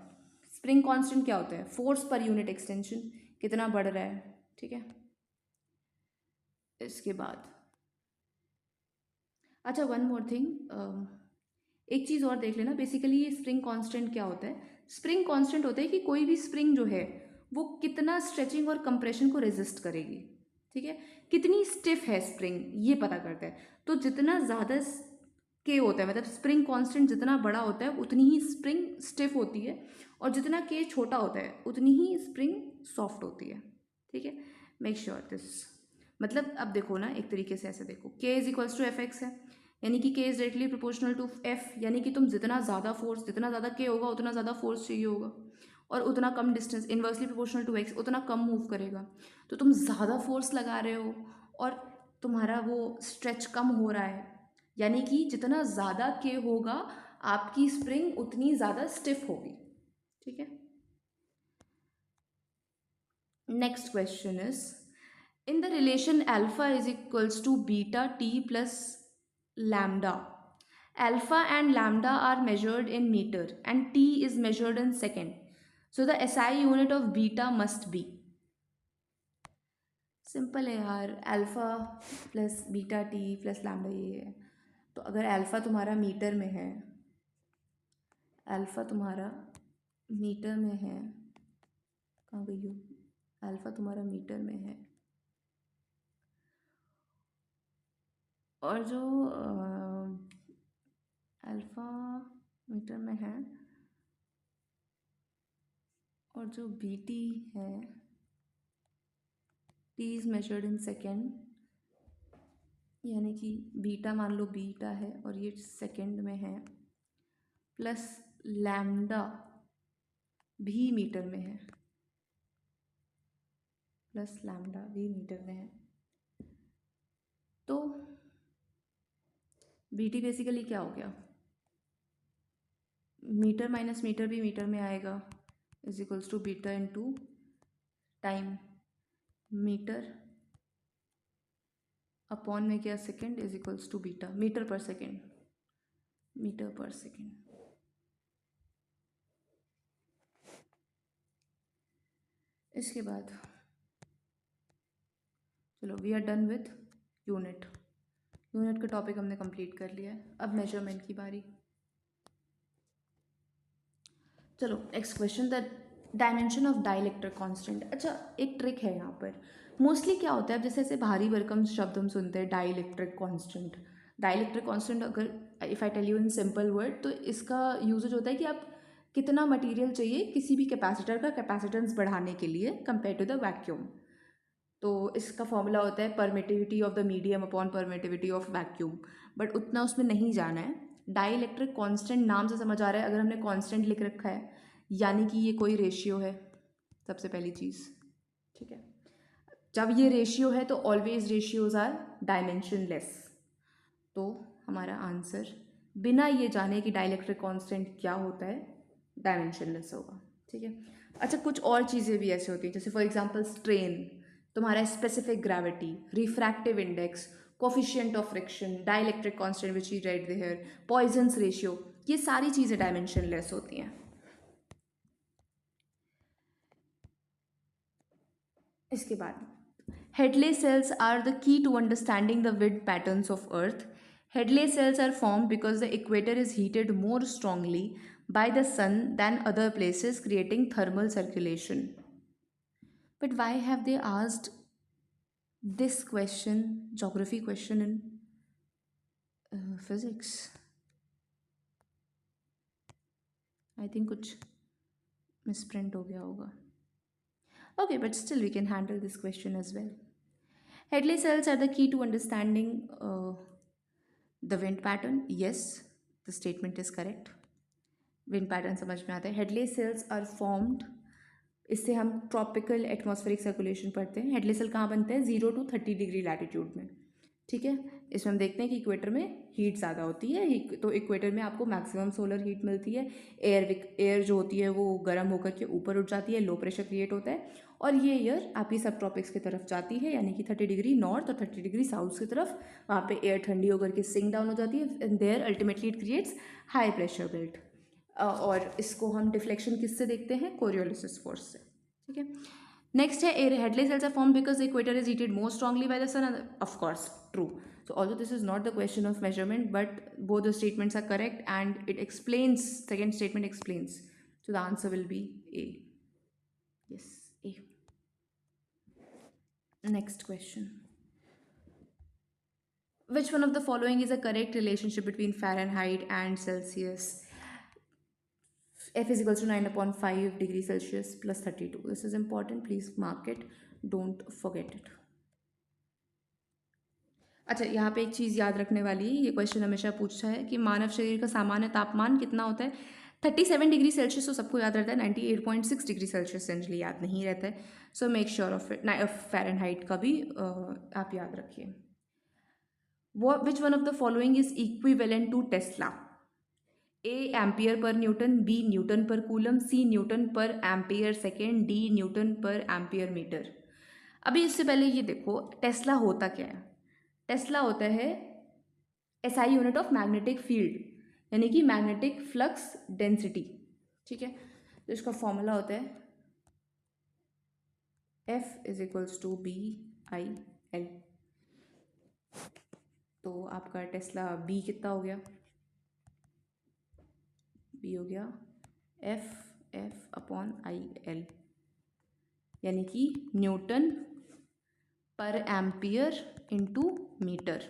स्प्रिंग कांस्टेंट क्या होता है? फोर्स पर यूनिट एक्सटेंशन, कितना बढ़ रहा है, ठीक है। इसके बाद अच्छा वन मोर थिंग, एक चीज़ और देख लेना। बेसिकली ये स्प्रिंग कांस्टेंट क्या होता है? स्प्रिंग कांस्टेंट होता है कि कोई भी स्प्रिंग जो है वो कितना स्ट्रेचिंग और कंप्रेशन को रेजिस्ट करेगी, ठीक है। कितनी स्टिफ है स्प्रिंग, ये पता करता है। तो जितना ज़्यादा के होता है, मतलब स्प्रिंग कांस्टेंट जितना बड़ा होता है उतनी ही स्प्रिंग स्टिफ होती है, और जितना के छोटा होता है उतनी ही स्प्रिंग सॉफ्ट होती है, ठीक है। मेक श्योर दिस, मतलब अब देखो ना, एक तरीके से ऐसे देखो, K is equals to F X है, यानी कि K is directly proportional to F, यानी कि तुम जितना ज़्यादा फोर्स, जितना ज़्यादा के होगा उतना ज़्यादा फोर्स चाहिए होगा, और उतना कम distance, inversely proportional to X, उतना कम मूव करेगा। तो तुम ज़्यादा फोर्स लगा रहे हो और तुम्हारा वो स्ट्रेच कम हो रहा है, यानी कि जितना ज़्यादा के होगा आपकी स्प्रिंग उतनी ज़्यादा स्टिफ होगी, ठीक है। Next question is, in the relation alpha is equals to beta t plus lambda, alpha and lambda are measured in meter and t is measured in second, so the SI unit of beta must be, simple है यार, alpha plus beta T plus lambda ये है। तो अगर अल्फ़ा तुम्हारा मीटर में है, अल्फ़ा तुम्हारा मीटर में है, कहाँ गई हो, अल्फ़ा तुम्हारा मीटर में है, और जो अल्फ़ा मीटर में है और जो बी टी है, T is measured in second, यानी कि बीटा मान लो बीटा है और ये सेकेंड में है, प्लस लैम्डा भी मीटर में है, प्लस लैम्डा भी मीटर में है। तो बी टी बेसिकली क्या हो गया, मीटर माइनस मीटर भी मीटर में आएगा, is equals to beta into time metre upon में क्या second is equals to beta, metre पर सेकेंड, मीटर पर सेकेंड। इसके बाद चलो we are done with unit, unit का टॉपिक हमने कंप्लीट कर लिया है। अब मेजरमेंट की बारी। चलो next question, the dimension of dielectric constant. अच्छा एक ट्रिक है यहाँ पर, मोस्टली क्या होता है, अब जैसे ऐसे भारी भरकम शब्द हम सुनते हैं, डाइलेक्ट्रिक कांस्टेंट, डाइलेक्ट्रिक कांस्टेंट, अगर if I tell you in simple word, तो इसका यूजेज होता है कि आप कितना मटेरियल चाहिए किसी भी कैपेसिटर का कैपेसिटेंस बढ़ाने के लिए कंपेयर टू द वैक्यूम। तो इसका फॉर्मूला होता है permittivity of the medium upon permittivity of vacuum, but उतना उसमें नहीं जाना है। डाइलेक्ट्रिक कांस्टेंट नाम से समझ आ रहा है, अगर हमने कांस्टेंट लिख रखा है यानी कि ये कोई रेशियो है, सबसे पहली चीज़, ठीक है। जब ये रेशियो है तो ऑलवेज रेशियोज आर डायमेंशनलेस, तो हमारा आंसर बिना ये जाने कि डाइलेक्ट्रिक कांस्टेंट क्या होता है डायमेंशनलेस होगा, ठीक है। अच्छा कुछ और चीज़ें भी ऐसे होती हैं, जैसे फॉर एग्जांपल स्ट्रेन, तुम्हारा specific gravity, refractive index, coefficient of friction, dielectric constant which he read there, Poisson's ratio, ये सारी चीज़ें डायमेंशनलेस होती हैं। इसके बाद Hadley cells are the key to understanding the wind patterns of Earth. Hadley cells are formed because the equator is heated more strongly by the sun than other places, creating thermal circulation. But why have they asked this question, geography question, in physics? I think कुछ misprint हो गया होगा. Okay, but still we can handle this question as well. Hadley cells are the key to understanding the wind pattern. Yes, the statement is correct. Wind pattern समझ में आता है। हेडले सेल्स आर फॉर्म्ड, इससे हम ट्रॉपिकल एटमॉस्फेरिक सर्कुलेशन पढ़ते हैं। हेडले सेल कहाँ बनते हैं, 0 to 30 डिग्री लैटिट्यूड में, ठीक है। इसमें हम देखते हैं कि इक्वेटर में हीट ज़्यादा होती है, तो इक्वेटर में आपको मैक्सिमम सोलर हीट मिलती है, एयर जो होती है वो गर्म होकर के ऊपर उठ जाती है, लो प्रेशर क्रिएट होता है, और ये एयर आपकी सब ट्रॉपिक्स की तरफ जाती है, यानी कि 30 डिग्री नॉर्थ और 30 डिग्री साउथ की तरफ, वहाँ पे एयर ठंडी होकर के सिंक डाउन हो जाती है, and there ultimately it creates high pressure belt. और इसको हम डिफ्लेक्शन किससे देखते हैं, कोरियोलिसिस फोर्स से, ठीक है। नेक्स्ट है air Hadley cells are form because the equator is heated more strongly by the sun, of course true. So although this is not the question of measurement, but both the statements are correct and it explains, second statement explains. So the answer will be A. Yes, A. Next question. Which one of the following is a correct relationship between Fahrenheit and Celsius? F is equals to 9 upon 5 degrees Celsius plus 32. This is important. Please mark it. Don't forget it. अच्छा, यहाँ पे एक चीज़ याद रखने वाली, ये क्वेश्चन हमेशा पूछा है कि मानव शरीर का सामान्य तापमान कितना होता है. 37 डिग्री सेल्सियस तो सबको याद रहता है, 98.6 डिग्री सेल्सियस जनरली याद नहीं रहता है. So make sure of it. Fahrenheit का भी आप याद रखिए. Which one of the following is equivalent to tesla? A ampere per newton, B newton per coulomb, C newton per ampere second, D newton per ampere metre. अभी इससे पहले ये देखो टेस्ला होता क्या है. टेस्ला होता है SI unit of magnetic field, यानी कि मैग्नेटिक फ्लक्स डेंसिटी, ठीक है. तो इसका फॉर्मूला होता है F is equals to BI/L. तो आपका टेस्ला B कितना हो गया, B हो गया F/IL, यानी कि Newton per ampere into metre,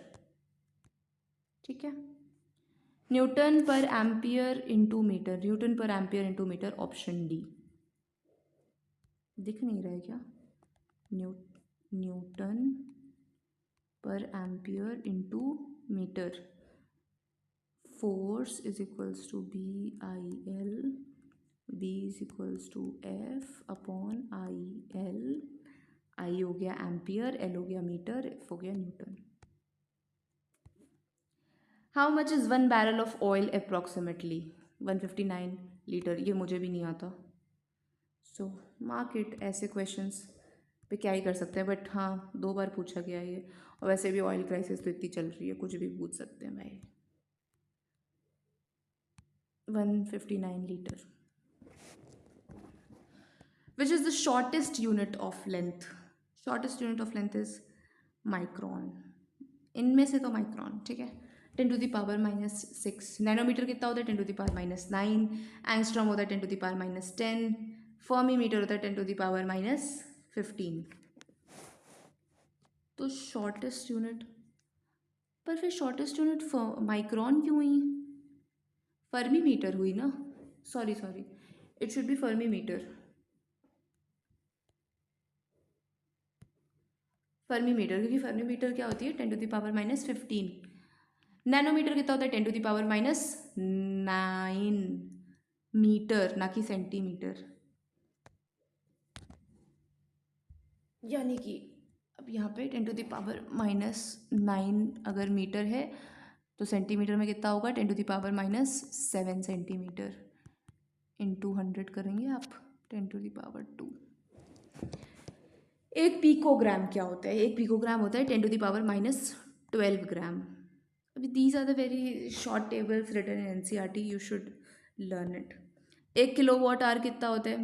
ठीक है. Newton per ampere into metre, newton per ampere into metre, option D. दिख नहीं रहा है क्या? Newton per ampere into metre. Force is equals to BIL, B is equals to F/IL. I हो गया एम्पियर, L हो गया मीटर, F हो गया Newton. How much is 1 barrel of oil approximately? 159 litre. ये मुझे भी नहीं आता. सो मार्क इट. ऐसे क्वेश्चंस पे क्या ही कर सकते हैं, बट हाँ 2 बार पूछा गया है ये. और वैसे भी ऑयल क्राइसिस तो इतनी चल रही है, कुछ भी पूछ सकते हैं भाई. 159 litre. Which is the shortest unit of length? Shortest unit of length is micron. इनमें से तो माइक्रॉन, ठीक है. 10⁻⁻6. नैनोमीटर कितना होता है? 10⁻⁹. एंगस्ट्रॉम होता है 10⁻⁻10. फर्मी मीटर होता है 10⁻⁻15. तो शॉर्टेस्ट यूनिट, पर फिर शॉर्टेस्ट यूनिट माइक्रॉन क्यों हुई? फर्मी मीटर हुई ना. Sorry, it should be fermi metre. Fermi metre, क्योंकि फर्मी मीटर क्या होती है? 10⁻⁻15. नैनोमीटर कितना होता है? 10⁻⁹ मीटर, ना कि सेंटीमीटर. यानी कि अब यहाँ पे 10⁻⁹ अगर मीटर है तो सेंटीमीटर में कितना होगा? 10⁻⁷ सेंटीमीटर. इंटू 100 करेंगे आप, 10⁻². एक पिकोग्राम क्या होता है? एक पिकोग्राम होता है 10⁻⁻12 ग्राम. अभी these are the very short tables written in NCERT, you should learn it. 1 kilowatt hour कितना होता है?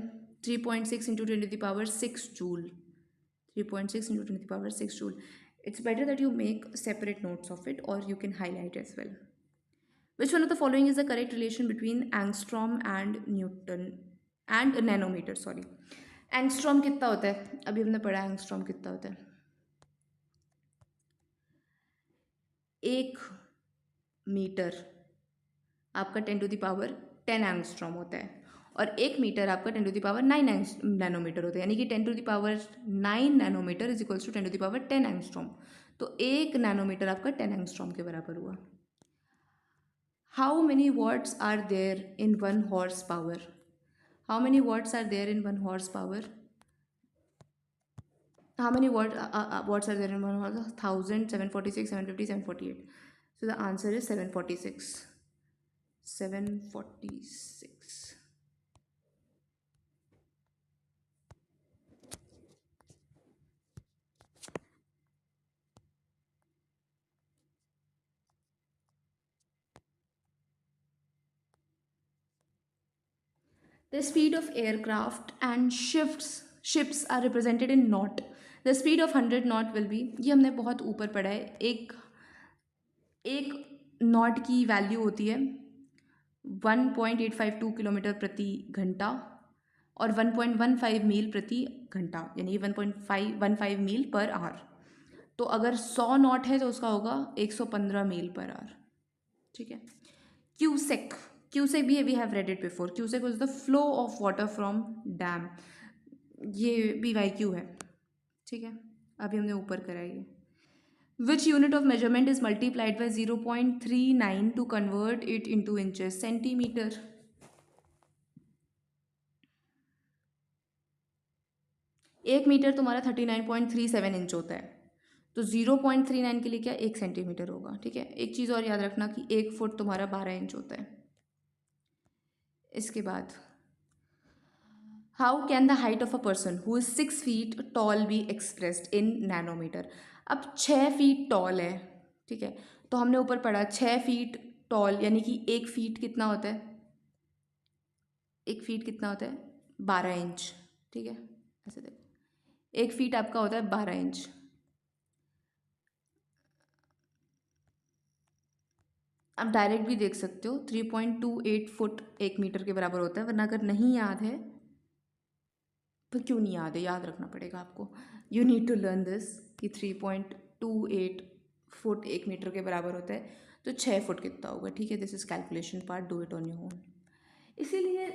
3.6 into 10⁻6 joule. 3.6 into 10⁻6 joule. It's better that you make separate notes of it, or you can highlight as well. Which one of the following is the correct relation between angstrom and Newton and nanometer? Sorry, angstrom कितना होता है? अभी हमने पढ़ा angstrom कितना होता है. 1 मीटर आपका 10⁻10 एंगस्ट्रॉम होता है, और 1 मीटर आपका 10⁻9 नैनोमीटर होता है, यानी कि 10⁻9 nanometre is equals to 10⁻10 angstrom. तो 1 नैनोमीटर आपका 10 एंगस्ट्रॉम के बराबर हुआ. How many watts are there in 1 horse power? How many watts are there in 1 horse power? How many watts are there in 1 horse? 1000, 746, 750, 748. So the answer is 746. 746. The speed of aircraft and ships are represented in knot. The speed of 100 knot will be, ये हमने बहुत ऊपर पढ़ा है, एक नॉट की वैल्यू होती है 1.852 किलोमीटर प्रति घंटा और 1.15 मील प्रति घंटा, यानी 1.515 मील पर आवर। तो अगर 100 नॉट है तो उसका होगा 115 मील पर आवर। ठीक है। क्यूसेक, क्यूसेक भी we have read it before. Cusec was the flow of water from dam, ये भी वाई क्यू है। ठीक है, अभी हमने ऊपर करा ये। Which unit of measurement is multiplied by 0.39 to convert it into inches? Centimetre. एक मीटर तुम्हारा 39.37 इंच होता है, तो 0.39 के लिए क्या 1 सेंटीमीटर होगा। ठीक है, एक चीज़ और याद रखना कि 1 फुट तुम्हारा 12 इंच होता है। इसके बाद how can the height of a person who is 6 feet tall be expressed in nanometre? अब 6 फीट टॉल है, ठीक है, तो हमने ऊपर पढ़ा 6 फीट टॉल यानी कि 1 फीट कितना होता है, 1 फीट कितना होता है 12 इंच। ठीक है, ऐसे देखो 1 फीट आपका होता है 12 इंच। आप डायरेक्ट भी देख सकते हो 3.28 फुट 1 मीटर के बराबर होता है, वरना अगर नहीं याद है तो क्यों नहीं याद है, याद रखना पड़ेगा आपको। You need to learn this कि 3.28 फुट 1 मीटर के बराबर होता है, तो 6 फुट कितना होगा। ठीक है, this is calculation part, do it on your own. इसीलिए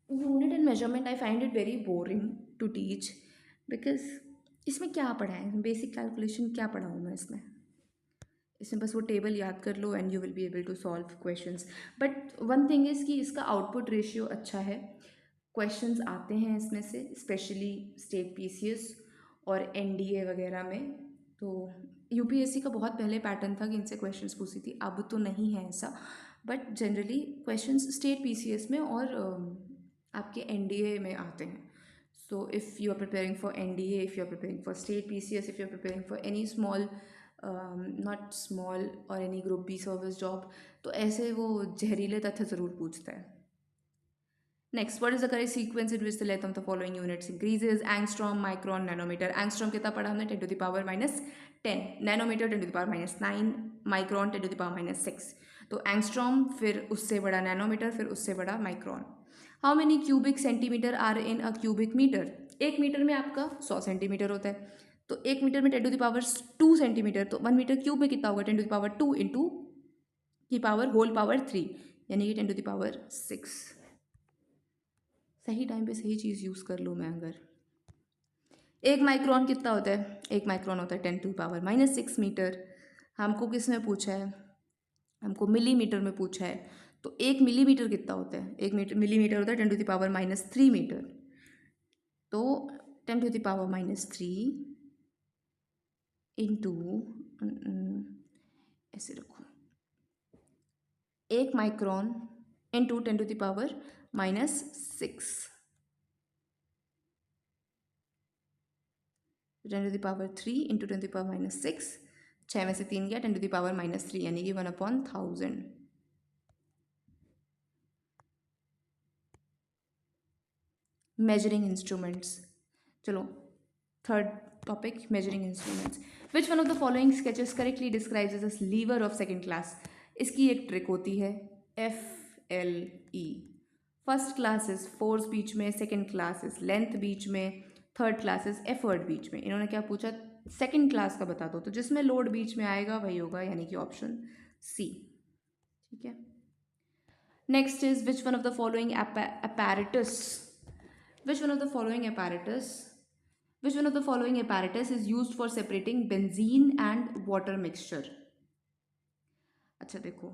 unit and measurement I find it very boring to teach, because इसमें क्या पढ़ा है, बेसिक कैलकुलेशन क्या पढ़ा हूँ मैं इसमें? इसमें बस वो टेबल याद कर लो and you will be able to solve questions. But one thing is कि इसका आउटपुट रेशियो अच्छा है, क्वेश्चंस आते हैं इसमें से, स्पेशली स्टेट पीसीएस और एनडीए वगैरह में। तो यूपीएससी का बहुत पहले पैटर्न था कि इनसे क्वेश्चंस पूछी थी, अब तो नहीं है ऐसा, but generally questions state PCS में और आपके एनडीए में आते हैं। So if you are preparing for NDA, if you are preparing for state PCS, if you are preparing for any small not small और any group B service job, तो ऐसे वो जहरीले तथ्य ज़रूर पूछता है। Next, what is the correct sequence in which the length of the following units increases? Angstrom, micron, nanometre. Angstrom कितना पढ़ा हमने 10⁻⁻10, नैनोमीटर 10⁻⁹, माइक्रोन 10⁻⁶। तो एंगस्ट्रॉम, फिर उससे बड़ा नैनोमीटर, फिर उससे बड़ा micron. How many cubic centimetres are in a cubic metre? 1 metre में आपका 100 सेंटीमीटर होता है, तो 1 मीटर में 10⁻² सेंटीमीटर, तो 1 मीटर क्यूब में कितना होगा 10⁻² इंटू की पावर होल पावर 3, यानी कि 10⁻6। सही टाइम पे सही चीज़ यूज़ कर लूँ मैं अगर। 1 माइक्रोन कितना होता है? 1 माइक्रोन होता है 10⁻⁻6 मीटर। हमको किस में पूछा है? हमको मिलीमीटर में पूछा है। तो 1 मिलीमीटर कितना होता है? मिलीमीटर होता है 10⁻³ मीटर। तो 10⁻³ इंटू, ऐसे रखो, 1 माइक्रोन इंटू 10⁻⁻6, 10⁻³ इंटू 10⁻⁻6, 6 में से 3 गया, 10⁻⁻3, यानी कि 1/1000। मेजरिंग इंस्ट्रूमेंट्स, चलो third topic, measuring instruments. Which one of the following sketches correctly describes as lever of second class? इसकी एक ट्रिक होती है FLE। First class is force बीच में, सेकेंड क्लास इज लेंथ बीच में, थर्ड क्लास इज एफर्ट बीच में। इन्होंने क्या पूछा? सेकेंड क्लास का बता दो, तो जिसमें लोड बीच में आएगा वही होगा, यानी कि ऑप्शन सी। ठीक है। Next is which one of the following apparatus, which one of the following apparatus which one of the following apparatus is used for separating benzene and water mixture? अच्छा देखो,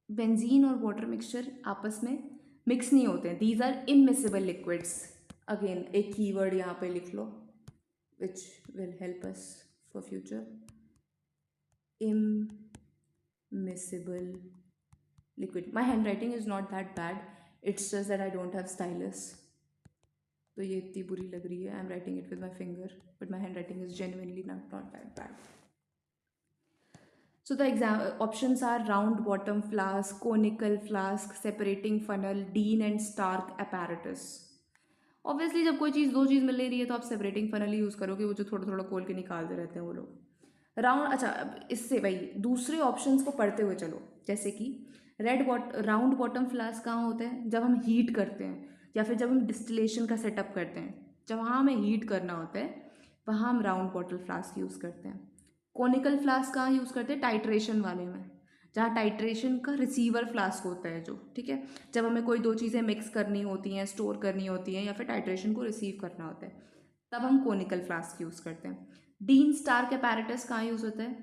बेंजीन और वाटर मिक्सचर आपस में मिक्स नहीं होते हैं, these are immiscible liquids. Again एक कीवर्ड यहाँ पे लिख लो which will help us for future, immiscible liquid. My handwriting is not that bad, it's just that I don't have stylus, तो ये इतनी बुरी लग रही है। I am writing it with my finger, but my hand writing is genuinely not that bad. So the exam options are round bottom flask, conical flask, separating funnel, Dean and Stark apparatus. Obviously जब कोई चीज़ दो चीज़ मिल नहीं रही है तो आप सेपरेटिंग फनल ही यूज़ करोगे, वो जो थोड़ा थोड़ा खोल के निकालते रहते हैं वो लोग। राउंड, अच्छा अब इससे भाई दूसरे ऑप्शंस को पढ़ते हुए चलो, जैसे कि राउंड बॉटम फ्लास्क कहाँ होते हैं, जब हम हीट करते हैं या फिर जब हम डिस्टिलेशन का सेटअप करते हैं, जब वहाँ हमें हीट करना होता है वहाँ हम राउंड बॉटल फ्लास्क यूज़ करते हैं। कोनिकल फ्लास्क कहाँ यूज़ करते हैं, टाइट्रेशन वाले में, जहाँ टाइट्रेशन का रिसीवर फ्लास्क होता है जो, ठीक है, जब हमें कोई दो चीज़ें मिक्स करनी होती हैं, स्टोर करनी होती हैं या फिर टाइट्रेशन को रिसीव करना होता है, तब हम कोनिकल फ्लास्क यूज़ करते हैं। डीन स्टार्क apparatus कहाँ यूज़ होता है,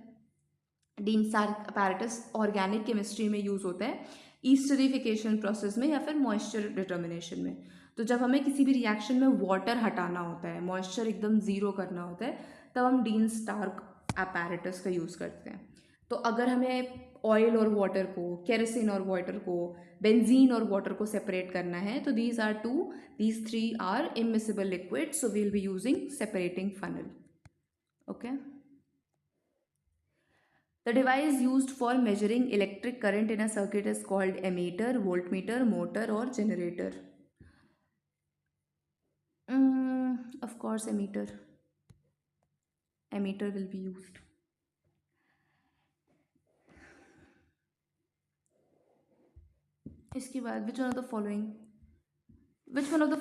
Dean Stark apparatus organic chemistry में यूज़ होता है, ईस्टरिफिकेशन प्रोसेस में या फिर मॉइस्चर डिटर्मिनेशन में। तो जब हमें किसी भी रिएक्शन में वाटर हटाना होता है, मॉइस्चर एकदम ज़ीरो करना होता है, तब हम डीन स्टार्क apparatus का यूज़ करते हैं। तो अगर हमें ऑयल और वाटर को, केरोसिन और वाटर को, बेंजीन और वाटर को सेपरेट करना है, तो these three are immiscible liquids, so we'll be using separating funnel. Okay. The device used for measuring electric current in a circuit is called ammeter, voltmeter, motor or generator. Of course, ammeter. Ammeter will be used. इसके बाद which one of the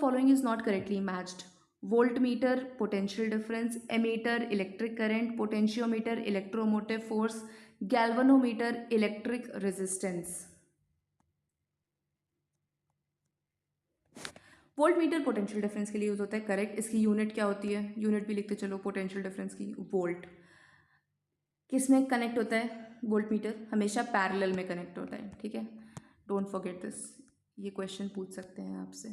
following is not correctly matched? Voltmeter, potential difference; ammeter, electric current; potentiometer, electromotive force; galvanometer, electric resistance. Voltmeter potential difference के लिए यूज होता है, करेक्ट। इसकी यूनिट क्या होती है, यूनिट भी लिखते चलो पोटेंशियल डिफरेंस की, वोल्ट। किस में कनेक्ट होता है वोल्टमीटर, हमेशा पैरेलल में कनेक्ट होता है, ठीक है, डोंट फॉरगेट दिस, ये क्वेश्चन पूछ सकते हैं आपसे,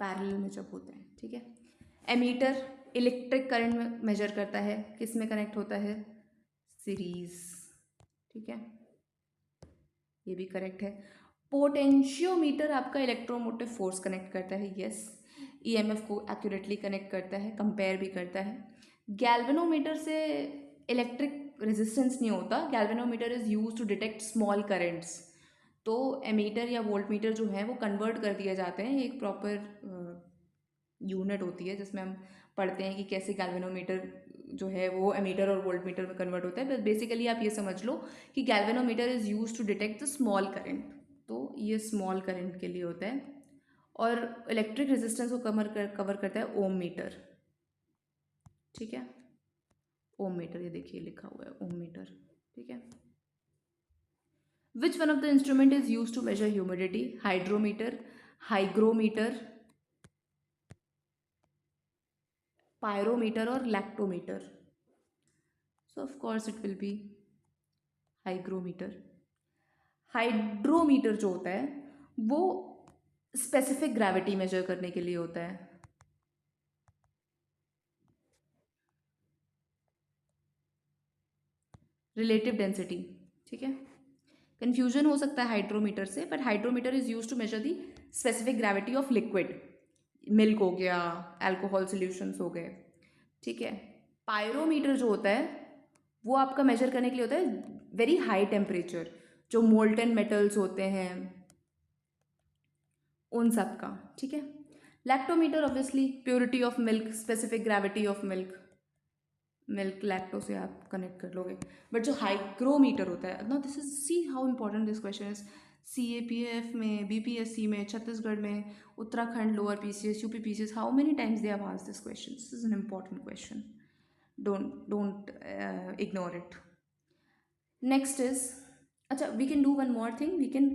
पैरेलल में जब होते हैं, ठीक है। एमीटर इलेक्ट्रिक करंट में मेजर करता है, किस में कनेक्ट होता है, सीरीज, ठीक है, ये भी करेक्ट है। पोटेंशियोमीटर आपका इलेक्ट्रोमोटिव फोर्स कनेक्ट करता है, यस, ईएमएफ को एक्यूरेटली कनेक्ट करता है, कंपेयर भी करता है। गैल्वेनोमीटर से इलेक्ट्रिक रेजिस्टेंस नहीं होता, galvanometer is use to detect small currents. तो एमीटर या वोल्टमीटर जो है वो कन्वर्ट कर दिए जाते हैं, एक प्रॉपर यूनिट होती है जिसमें हम पढ़ते हैं कि कैसे गैल्वेनोमीटर जो है वो एमीटर और वोल्टमीटर में कन्वर्ट होता है। बस बेसिकली आप ये समझ लो कि galvanometer is use to detect the small current, तो ये स्मॉल करंट के लिए होता है। और इलेक्ट्रिक रेजिस्टेंस को कवर करता है ओम मीटर, ठीक है, ओम मीटर, ये देखिए लिखा हुआ है ओम मीटर, ठीक है। Which one of the instrument is use to measure humidity, hydrometer, hygrometer, pyrometer और lactometer? So of course it will be hygrometer. Hydrometer जो होता है वो स्पेसिफिक ग्रेविटी मेजर करने के लिए होता है, रिलेटिव डेंसिटी, ठीक है। कंफ्यूजन हो सकता है हाइड्रोमीटर से, but hydrometer is use to measure the specific gravity of liquid, milk हो गया, अल्कोहल सॉल्यूशंस हो गए, ठीक है। पायरोमीटर जो होता है वो आपका मेजर करने के लिए होता है वेरी हाई टेम्परेचर, जो मोल्टन मेटल्स होते हैं उन सब का, ठीक है। Lactometer obviously purity of milk, specific gravity of milk, milk lacto से आप कनेक्ट कर लोगे। बट जो हाइग्रोमीटर होता है, ना this is, see how important this question is, CAPF में, BPSC में, छत्तीसगढ़ में, Uttarakhand lower PCS, UP PCS, how many times they have asked this question, this is an important question, don't ignore it. Next is, अच्छा we can do one more thing, we can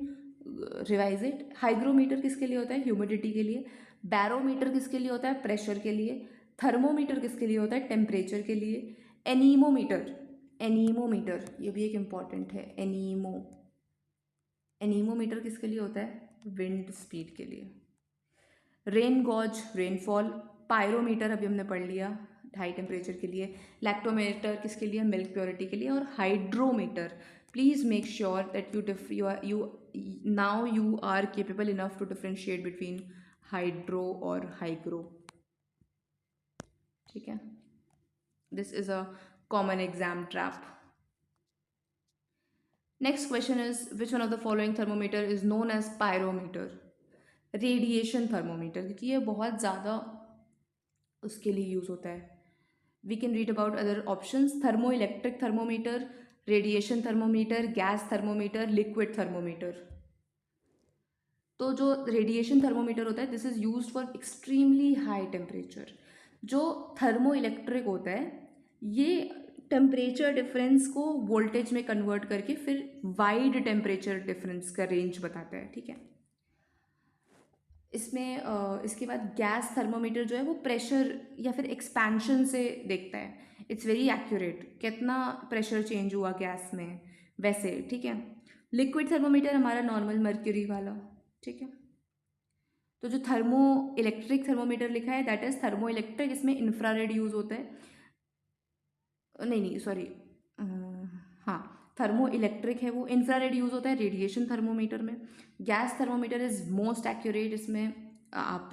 revise it. Hygrometer किसके लिए होता है, ह्यूमिडिटी के लिए। बैरोमीटर किसके लिए होता है, प्रेशर के लिए। थर्मोमीटर किसके लिए होता है, टेम्परेचर के लिए। एनीमोमीटर, एनीमोमीटर ये भी एक इम्पॉर्टेंट है, एनीमोमीटर किसके लिए होता है, विंड स्पीड के लिए। Rain gauge, rainfall. पायरोमीटर अभी हमने पढ़ लिया, हाई टेम्परेचर के लिए। लैक्टोमीटर किसके लिए, मिल्क प्योरिटी के लिए। और hydrometer, please make sure that you are capable enough to differentiate between hydro और हाइग्रो, ठीक है। This is a common exam trap. Next question is, which one of the following thermometer is known as pyrometer? Radiation thermometer, क्योंकि ये बहुत ज़्यादा उसके लिए यूज़ होता है. We can read about other options. Thermo electric thermometer, radiation thermometer, gas thermometer, liquid thermometer. तो जो रेडिएशन थर्मोमीटर होता है, this is used for extremely high temperature. जो थर्मो इलेक्ट्रिक होता है, ये टेम्परेचर डिफरेंस को वोल्टेज में कन्वर्ट करके फिर वाइड टेम्परेचर डिफरेंस का रेंज बताता है. ठीक है. इसमें इसके बाद गैस थर्मोमीटर जो है वो प्रेशर या फिर एक्सपेंशन से देखता है. इट्स वेरी एक्यूरेट, कितना प्रेशर चेंज हुआ गैस में वैसे. ठीक है. लिक्विड थर्मोमीटर हमारा नॉर्मल मर्क्यूरी वाला. ठीक है. तो जो थर्मो इलेक्ट्रिक थर्मोमीटर लिखा है, दैट इज थर्मो इलेक्ट्रिक. इसमें इंफ्रारेड यूज़ होता है. नहीं सॉरी, हाँ, थर्मो इलेक्ट्रिक है वो. इंफ्रारेड यूज़ होता है रेडिएशन थर्मोमीटर में. Gas thermometer is most accurate. इसमें आप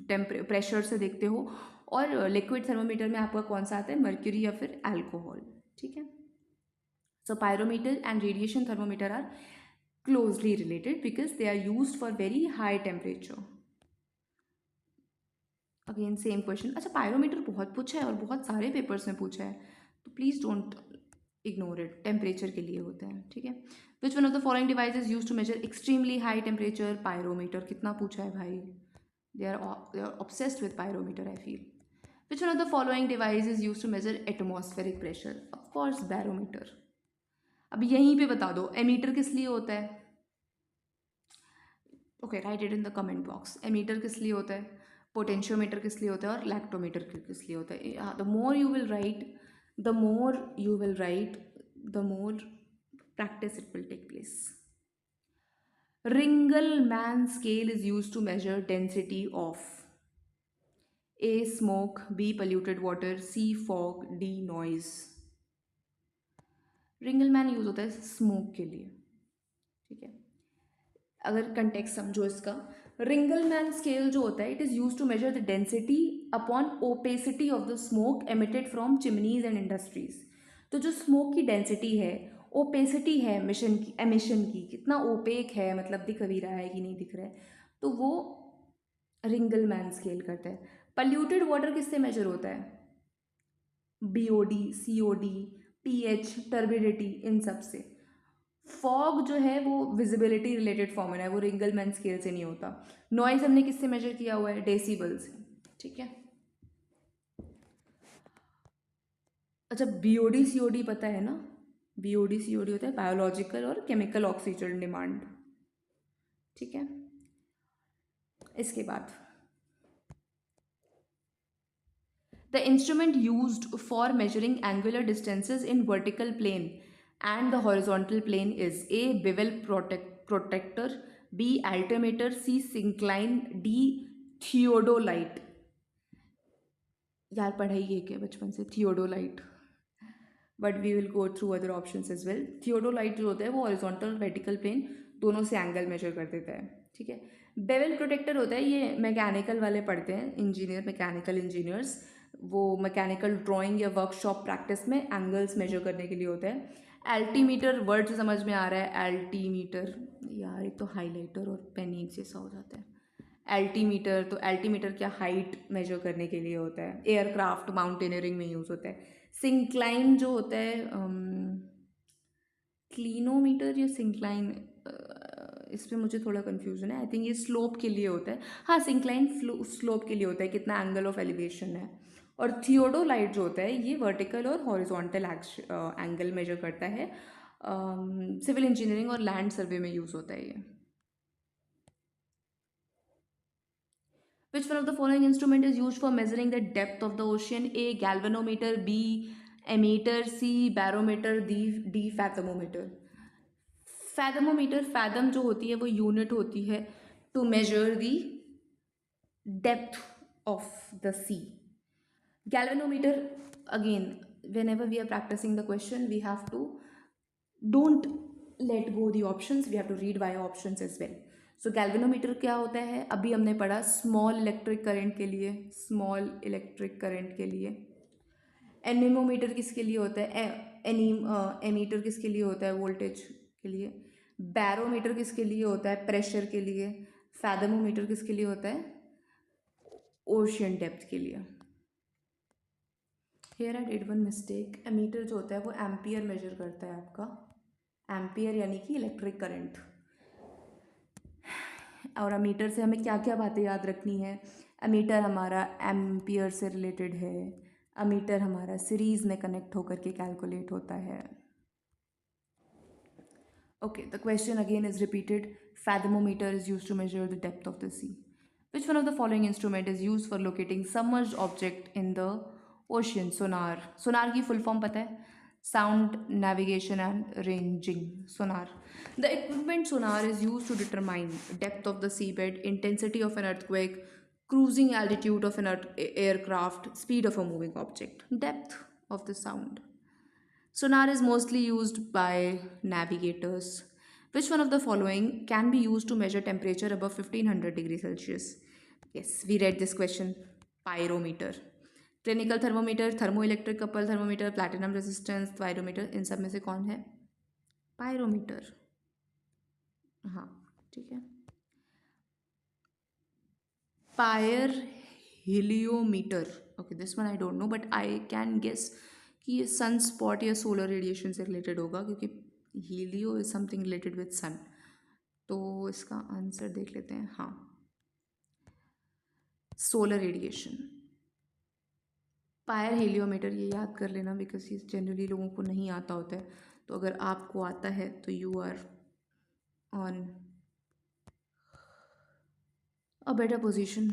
प्रेशर से देखते हो. और लिक्विड थर्मोमीटर में आपका कौन सा आता है, मर्क्यूरी या फिर अल्कोहल. ठीक है. So pyrometer and radiation thermometer are closely related because they are used for very high temperature. Again same question. अच्छा, पायरोमीटर बहुत पूछा है और बहुत सारे पेपर्स में पूछा है, तो please don't ignore it. Temperature के लिए होता है. ठीक है. Which one of the following device is use to measure extremely high temperature? Pyrometer. कितना पूछा है भाई. They are obsessed with pyrometer, I feel. Which one of the following device is use to measure atmospheric pressure? Of course barometer. अब यहीं पे बता दो, एमीटर किस लिए होता है? Okay, write it in the comment box. Ammeter किस लिए होता है, पोटेंशियोमीटर किस लिए होता है, और लैक्टोमीटर किस लिए होता है. The more you will write, the more practice it will take place. Ringelmann scale is used to measure density of A. Smoke, B. Polluted water, C. Fog, D. Noise. Ringelmann use होता है स्मोक के लिए. ठीक है. अगर कंटेक्स्ट समझो इसका, रिंगलमैन स्केल जो होता है, it is use to measure the density upon opacity of the smoke emitted from chimneys and industries. तो जो स्मोक की डेंसिटी है, ओपेसिटी है एमिशन की, कितना ओपेक है, मतलब दिख भी रहा है कि नहीं दिख रहा है, तो वो रिंगलमैन स्केल करता है. पल्यूटेड वाटर किससे मेजर होता है? BOD, COD, pH, टर्बिडिटी, इन सब से. फॉग जो है वो विजिबिलिटी रिलेटेड फॉर्मूला है, वो रिंगलमैन स्केल से नहीं होता. नॉइज हमने किससे मेजर किया हुआ है? डेसिबल से. ठीक है. अच्छा, BOD COD पता है ना? BOD COD होता है बायोलॉजिकल और केमिकल ऑक्सीजन डिमांड. ठीक है. इसके बाद the instrument used for measuring angular distances in vertical plane and the horizontal plane is A. Bevel protector, B. altimeter, C. syncline, D. theodolite. यार पढ़ाई है क्या बचपन से theodolite, but we will go through other options as well. Theodolite जो होता है वो हॉरिजॉन्टल वर्टिकल प्लेन दोनों से एंगल मेजर कर देता है. ठीक है. बेवल प्रोटेक्टर होता है, ये मैकेनिकल वाले पढ़ते हैं, इंजीनियर, मैकेनिकल इंजीनियर्स. वो मैकेनिकल ड्राइंग या वर्कशॉप प्रैक्टिस में एंगल्स मेजर करने के लिए होता है. एल्टीमीटर वर्ड से समझ में आ रहा है. एल्टीमीटर, यार एक तो हाईलाइटर और पेन एक जैसा हो जाता है. एल्टीमीटर, तो एल्टीमीटर क्या, हाइट मेजर करने के लिए होता है. एयरक्राफ्ट माउंटेनियरिंग में यूज़ होता है. सिंक्लाइन जो होता है, क्लिनोमीटर या सिंक्लाइन, इस पर मुझे थोड़ा कन्फ्यूजन है. आई थिंक ये स्लोप के लिए होता है. हाँ, सिंक्लाइन स्लोप के लिए होता है, कितना एंगल ऑफ एलिवेशन है. और थियोडोलाइट जो होता है ये वर्टिकल और हॉरिजॉन्टल एंगल मेजर करता है. सिविल इंजीनियरिंग और लैंड सर्वे में यूज़ होता है ये. Which one of the following instrument is used for measuring the depth of the ocean? A. Galvanometer, B. Ammeter, C. Barometer, D. Fathometer. Fathometer, fathom जो होती है वो यूनिट होती है to measure the depth of the sea. Galvanometer, again whenever we are practicing the question we have to don't let go the options, we have to read via options as well. So galvanometer क्या होता है, अभी हमने पढ़ा स्मॉल इलेक्ट्रिक करंट के लिए. स्मॉल इलेक्ट्रिक करंट के लिए एनीमोमीटर किसके लिए होता है? एमीटर किसके लिए होता है? वोल्टेज के लिए। बैरोमीटर किसके लिए होता है? प्रेशर के लिए। फैथमोमीटर किसके लिए होता है? ओशियन डेप्थ के लिए। Here I did one mistake. Ammeter जो होता है वो एम्पियर मेजर करता है आपका, एम्पियर यानी कि इलेक्ट्रिक करंट। और अमीटर से हमें क्या क्या बातें याद रखनी है? अमीटर हमारा एम्पियर से रिलेटेड है, अमीटर हमारा सीरीज में कनेक्ट होकर के कैलकुलेट होता है। Okay, the question again is repeated. Fathometer is used to measure the depth of the sea. Which one of the following instrument is used for locating submerged object in the ocean? Sonar. Sonar की full form पता है? Sound, navigation and ranging. Sonar. The equipment sonar is used to determine depth of the seabed, intensity of an earthquake, cruising altitude of an aircraft, speed of a moving object, depth of the sound. Sonar is mostly used by navigators. Which one of the following can be used to measure temperature above 1500 degrees Celsius? Yes, we read this question. Pyrometer. Clinical thermometer, thermoelectric couple thermometer, platinum resistance, pyrometer, इन सब में से कौन है? Pyrometer. हाँ, ठीक है. Pyrheliometer. Okay, this one I don't know, but I can guess कि ये सन स्पॉट या सोलर रेडिएशन से रिलेटेड होगा, क्योंकि helio is something related with sun. तो इसका आंसर देख लेते हैं. हाँ, सोलर रेडिएशन. पायर हेलियोमीटर ये याद कर लेना, बिकॉज ये जनरली लोगों को नहीं आता होता है. तो अगर आपको आता है तो you are on a better position.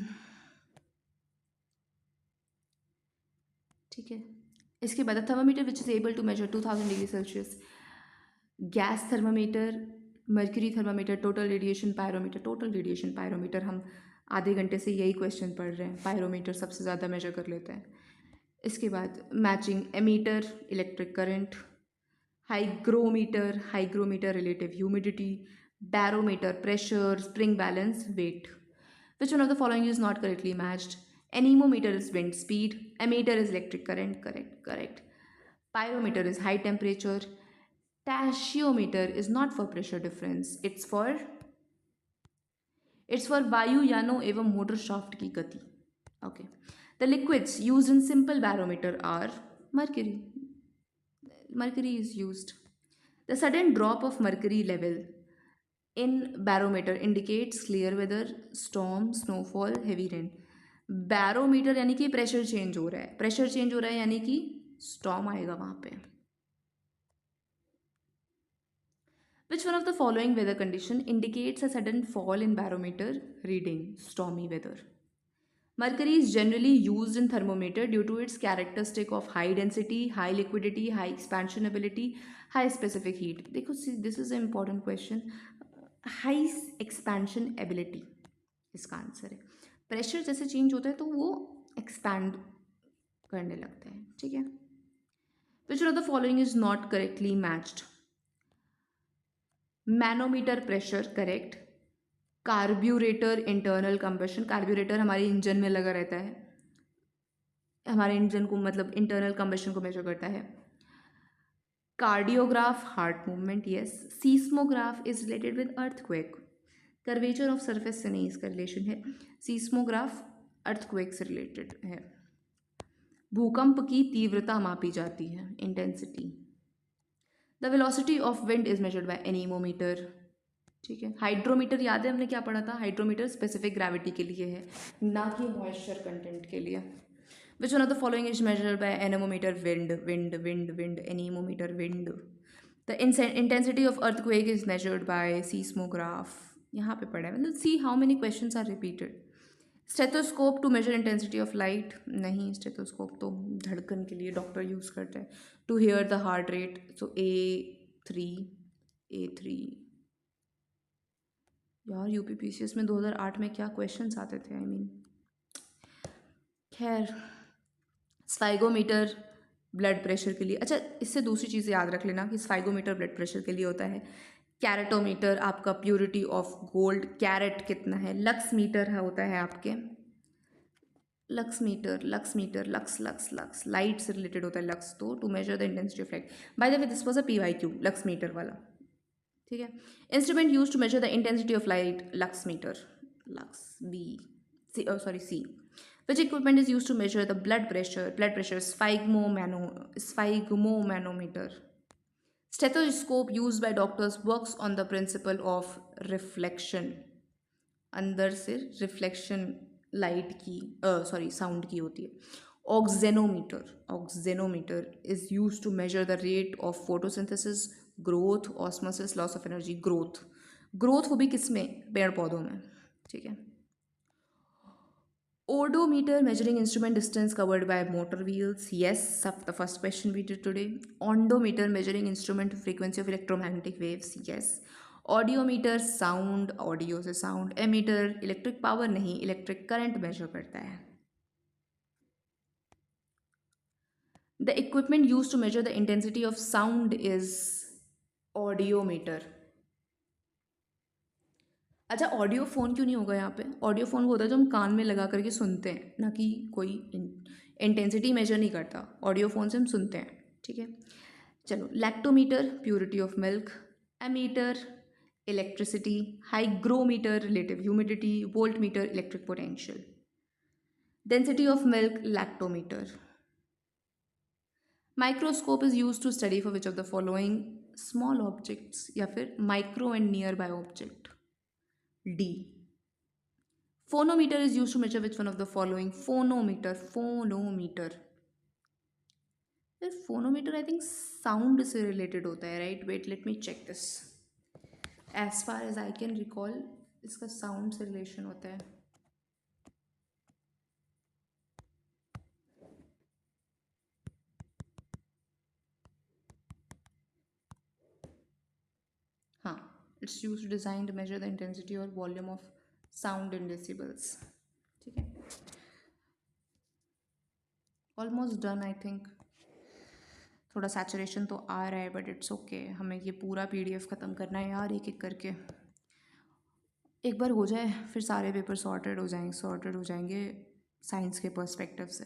ठीक है. इसके बाद thermometer which is able to measure 2000 degree Celsius. Gas thermometer, mercury thermometer, total radiation pyrometer. Total radiation pyrometer हम आधे घंटे से यही क्वेश्चन पढ़ रहे हैं. पायरोमीटर सबसे ज़्यादा मेजर कर लेते हैं. इसके बाद matching ammeter, electric current. Hygrometer, hygrometer relative humidity. Barometer pressure, spring balance, weight. Which one of the following is not correctly matched? Anemometer is wind speed, ammeter is electric current. Correct. Pyrometer is high temperature. Tachyometer is not for pressure difference. It's for वायुयानों एवं मोटर शाफ्ट की गति. Okay. The liquids used in simple barometer are mercury. Mercury is used. The sudden drop of mercury level in barometer indicates clear weather, storm, snowfall, heavy rain. Barometer यानी कि प्रेशर चेंज हो रहा है. प्रेशर चेंज हो रहा है यानी कि स्टॉर्म आएगा वहां पे. Which one of the following weather condition indicates a sudden fall in barometer reading? Stormy weather. Mercury is generally used in thermometer due to its characteristic of high density, high liquidity, high expansion ability, high specific heat. देखो, this is an important question. High expansion ability इसका आंसर है. प्रेशर जैसे चेंज होता है तो वो एक्सपैंड करने लगता है. ठीक है. Which one of the following is not correctly matched? Manometer pressure correct. Carburettor internal combustion. Carburettor हमारे इंजन में लगा रहता है, हमारे इंजन को मतलब इंटरनल कंबशन को मेजर करता है. Cardiograph heart movement. Yes. Seismograph is related with earthquake. Curvature of surface से नहीं इसका रिलेशन है. सीस्मोग्राफ अर्थक्वेक से रिलेटेड है. भूकंप की तीव्रता मापी जाती है, intensity. The velocity of wind is measured bye anemometer. ठीक है. हाइड्रोमीटर याद है हमने क्या पढ़ा था? हाइड्रोमीटर स्पेसिफिक ग्रेविटी के लिए है, ना कि मॉइस्चर कंटेंट के लिए. Which one of the following is measured by anemometer? Wind, wind, wind, wind. Anemometer wind. The intensity of earthquake is measured by seismograph. यहाँ पे पढ़ा है. मतलब see how many questions are repeated. Stethoscope to measure intensity of light. नहीं, स्टेथोस्कोप तो धड़कन के लिए डॉक्टर यूज़ करते हैं. To hear the heart rate. So A3. यार यूपीपीसीएस में 2008 में क्या क्वेश्चंस आते थे. खैर. स्फाइगोमीटर ब्लड प्रेशर के लिए. अच्छा, इससे दूसरी चीज़ याद रख लेना कि स्फाइगोमीटर ब्लड प्रेशर के लिए होता है. कैरेटोमीटर आपका प्योरिटी ऑफ गोल्ड, कैरेट कितना है. लक्स मीटर होता है आपके लक्स लाइट से रिलेटेड होता है लक्स, तो to measure the intensity of light. By the way this was a PYQ lux meter वाला, ठीक है। Instrument use to measure the intensity of light, lux meter, lux B C. Which equipment is used to measure the blood pressure? Blood pressure, sphygmomanometer. Stethoscope used by doctors works on the principle of reflection. अंदर से रिफ्लेक्शन लाइट की साउंड की होती है। Auxanometer is use to measure the rate of photosynthesis, growth, osmosis, loss of energy. Growth वो भी किस में? पेड़ पौधों में, ठीक है। Odometer measuring instrument distance covered by motor wheels. Yes, the first question we did today. Ondometer measuring instrument frequency of electromagnetic waves. Yes. Audiometer sound, audio से साउंड। एमीटर इलेक्ट्रिक पावर नहीं, इलेक्ट्रिक करंट मेजर करता है। The equipment use to measure the intensity of sound is audiometer. अच्छा, ऑडियो फ़ोन क्यों नहीं होगा यहाँ पे? ऑडियो फ़ोन वो होता है जो हम कान में लगा करके सुनते हैं, ना कि कोई इंटेंसिटी मेजर नहीं करता। ऑडियो फ़ोन से हम सुनते हैं, ठीक है। चलो, lactometer purity of milk, ammeter electricity, hygrometer relative humidity, voltmeter electric potential. Density of milk, lactometer. Microscope is use to study for which of the following? Small objects या फिर micro and near by object. D. Phonometer is used to measure which one of the following? Phonometer. Phonometer I think sound से related होता है, right? Wait, let me check this. As far as I can recall, इसका sound से relation होता है। हाँ, it's used to design to measure the intensity or volume of sound in decibels, ठीक है। Almost done I think. थोड़ा सैचुरेशन तो आ रहा है बट इट्स ओके। हमें ये पूरा PDF ख़त्म करना है यार, एक एक करके। एक बार हो जाए फिर सारे पेपर सॉर्टेड हो जाएंगे साइंस के पर्सपेक्टिव से।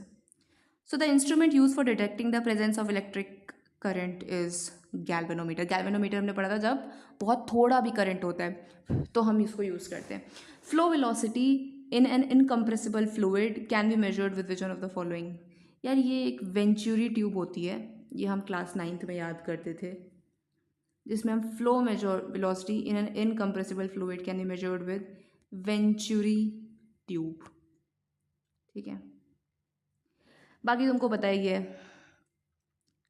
So the instrument use for detecting the presence of electric current is galvanometer. Galvanometer हमने पढ़ा था जब बहुत थोड़ा भी करंट होता है तो हम इसको यूज़ करते हैं। Flow velocity in an incompressible fluid can be measured with which one of the following? यार ये एक वेंचुरी ट्यूब होती है, ये हम क्लास 9th में याद करते थे, जिसमें हम flow measure velocity in an incompressible fluid can be measured with venturi tube, ठीक है। बाकी तुमको पता ही है,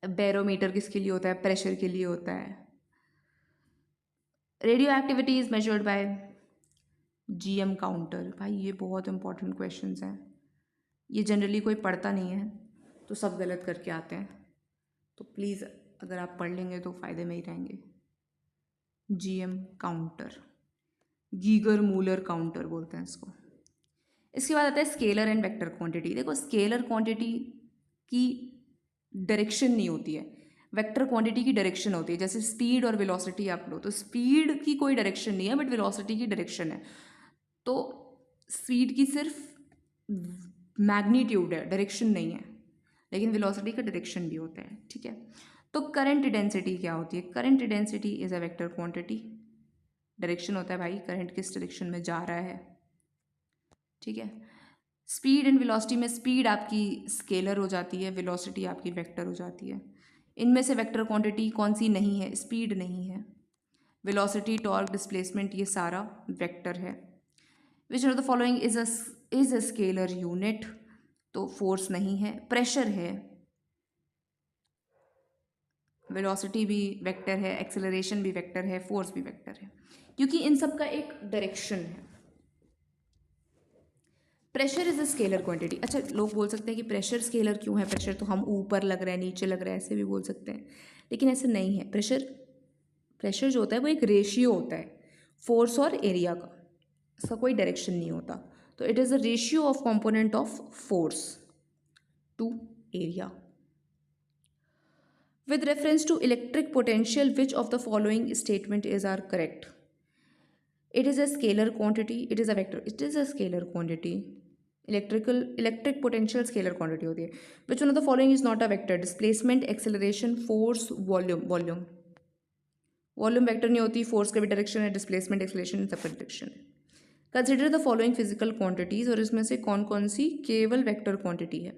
बैरोमीटर किसके लिए होता है? प्रेशर के लिए होता है। Radio activity is measured bye GM counter. भाई ये बहुत इंपॉर्टेंट क्वेश्चंस हैं, ये जनरली कोई पढ़ता नहीं है तो सब गलत करके आते हैं, तो प्लीज़ अगर आप पढ़ लेंगे तो फ़ायदे में ही रहेंगे। GM counter, Geiger Muller counter बोलते हैं इसको। इसके बाद आता है स्केलर एंड वेक्टर क्वांटिटी। देखो, स्केलर क्वांटिटी की डायरेक्शन नहीं होती है, वेक्टर क्वांटिटी की डायरेक्शन होती है। जैसे स्पीड और वेलोसिटी आप लो, तो स्पीड की कोई डायरेक्शन नहीं है बट वेलोसिटी की डायरेक्शन है। तो स्पीड की सिर्फ मैग्नीट्यूड है, डायरेक्शन नहीं है, लेकिन वेलोसिटी का डायरेक्शन भी होता है, ठीक है। तो करंट डेंसिटी क्या होती है? Current density is a vector quantity. Direction होता है भाई, करंट किस डायरेक्शन में जा रहा है, ठीक है। स्पीड एंड वेलोसिटी में स्पीड आपकी स्केलर हो जाती है, वेलोसिटी आपकी वेक्टर हो जाती है। इनमें से वेक्टर क्वांटिटी कौन सी नहीं है? स्पीड नहीं है, वेलोसिटी, टॉर्क, डिस्प्लेसमेंट, ये सारा वेक्टर है। विच of the following is a scalar unit? तो फोर्स नहीं है, प्रेशर है, वेलोसिटी भी वेक्टर है, एक्सेलरेशन भी वेक्टर है, फोर्स भी वेक्टर है, क्योंकि इन सब का एक डायरेक्शन है। Pressure is a scalar quantity. अच्छा, लोग बोल सकते हैं कि प्रेशर स्केलर क्यों है? प्रेशर तो हम ऊपर लग रहा है, नीचे लग रहा है, ऐसे भी बोल सकते हैं, लेकिन ऐसा नहीं है। प्रेशर जो होता है वो एक रेशियो होता है फोर्स और एरिया का, इसका कोई डायरेक्शन नहीं होता। तो it is a ratio of component of force to area. With reference to electric potential, which of the following statement is are correct? It is a scalar quantity, it is a vector, it is a scalar quantity. Electric potential scalar quantity होती है. Which one of the following is not a vector? Displacement, acceleration, force, volume. Volume vector नहीं होती, फोर्स का भी डायरेक्शन है, डिस्प्लेसमेंट एक्सेलरेशन सबका डायरेक्शन है. Consider the following physical quantities, और इसमें से कौन कौन सी केवल वेक्टर क्वांटिटी है?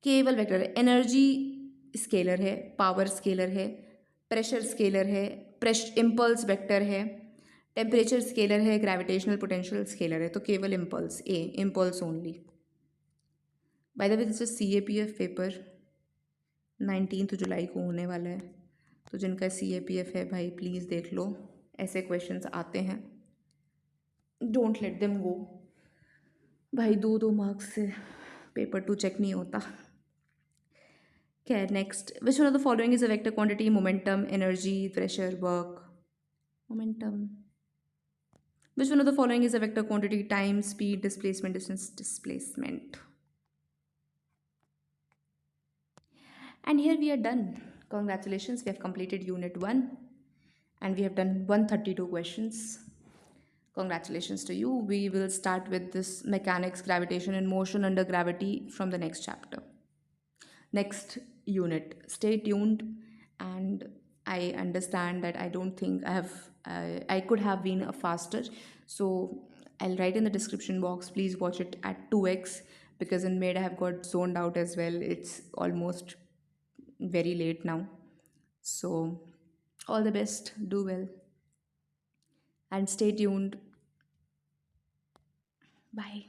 केवल वेक्टर है. एनर्जी स्केलर है, पावर स्केलर है, प्रेशर स्केलर है, इम्पल्स वेक्टर है, टेम्परेचर स्केलर है, ग्रेविटेशनल पोटेंशियल स्केलर है. तो केवल impulse, A, impulse only. Bye the way this is CAPF paper 19 जुलाई को होने वाला है. तो जिनका CAPF है भाई प्लीज़ देख लो, ऐसे क्वेश्चंस आते हैं, डोंट लेट देम गो. भाई 2-2 मार्क्स से पेपर 2 चेक नहीं होता. खैर next. Which one of the following is a vector quantity? Momentum, energy, pressure, work. Momentum. Which one of the following is a vector quantity? Time, speed, displacement, distance, displacement. And here we are done. Congratulations, we have completed unit 1 and we have done 132 questions. Congratulations to you. We will start with this mechanics, gravitation and motion under gravity from the next chapter. Next unit. Stay tuned, and I understand that I don't think I could have been faster. So I'll write in the description box. Please watch it at 2x, because in mid I have got zoned out as well. It's almost very late now. So all the best. Do well and stay tuned. Bye.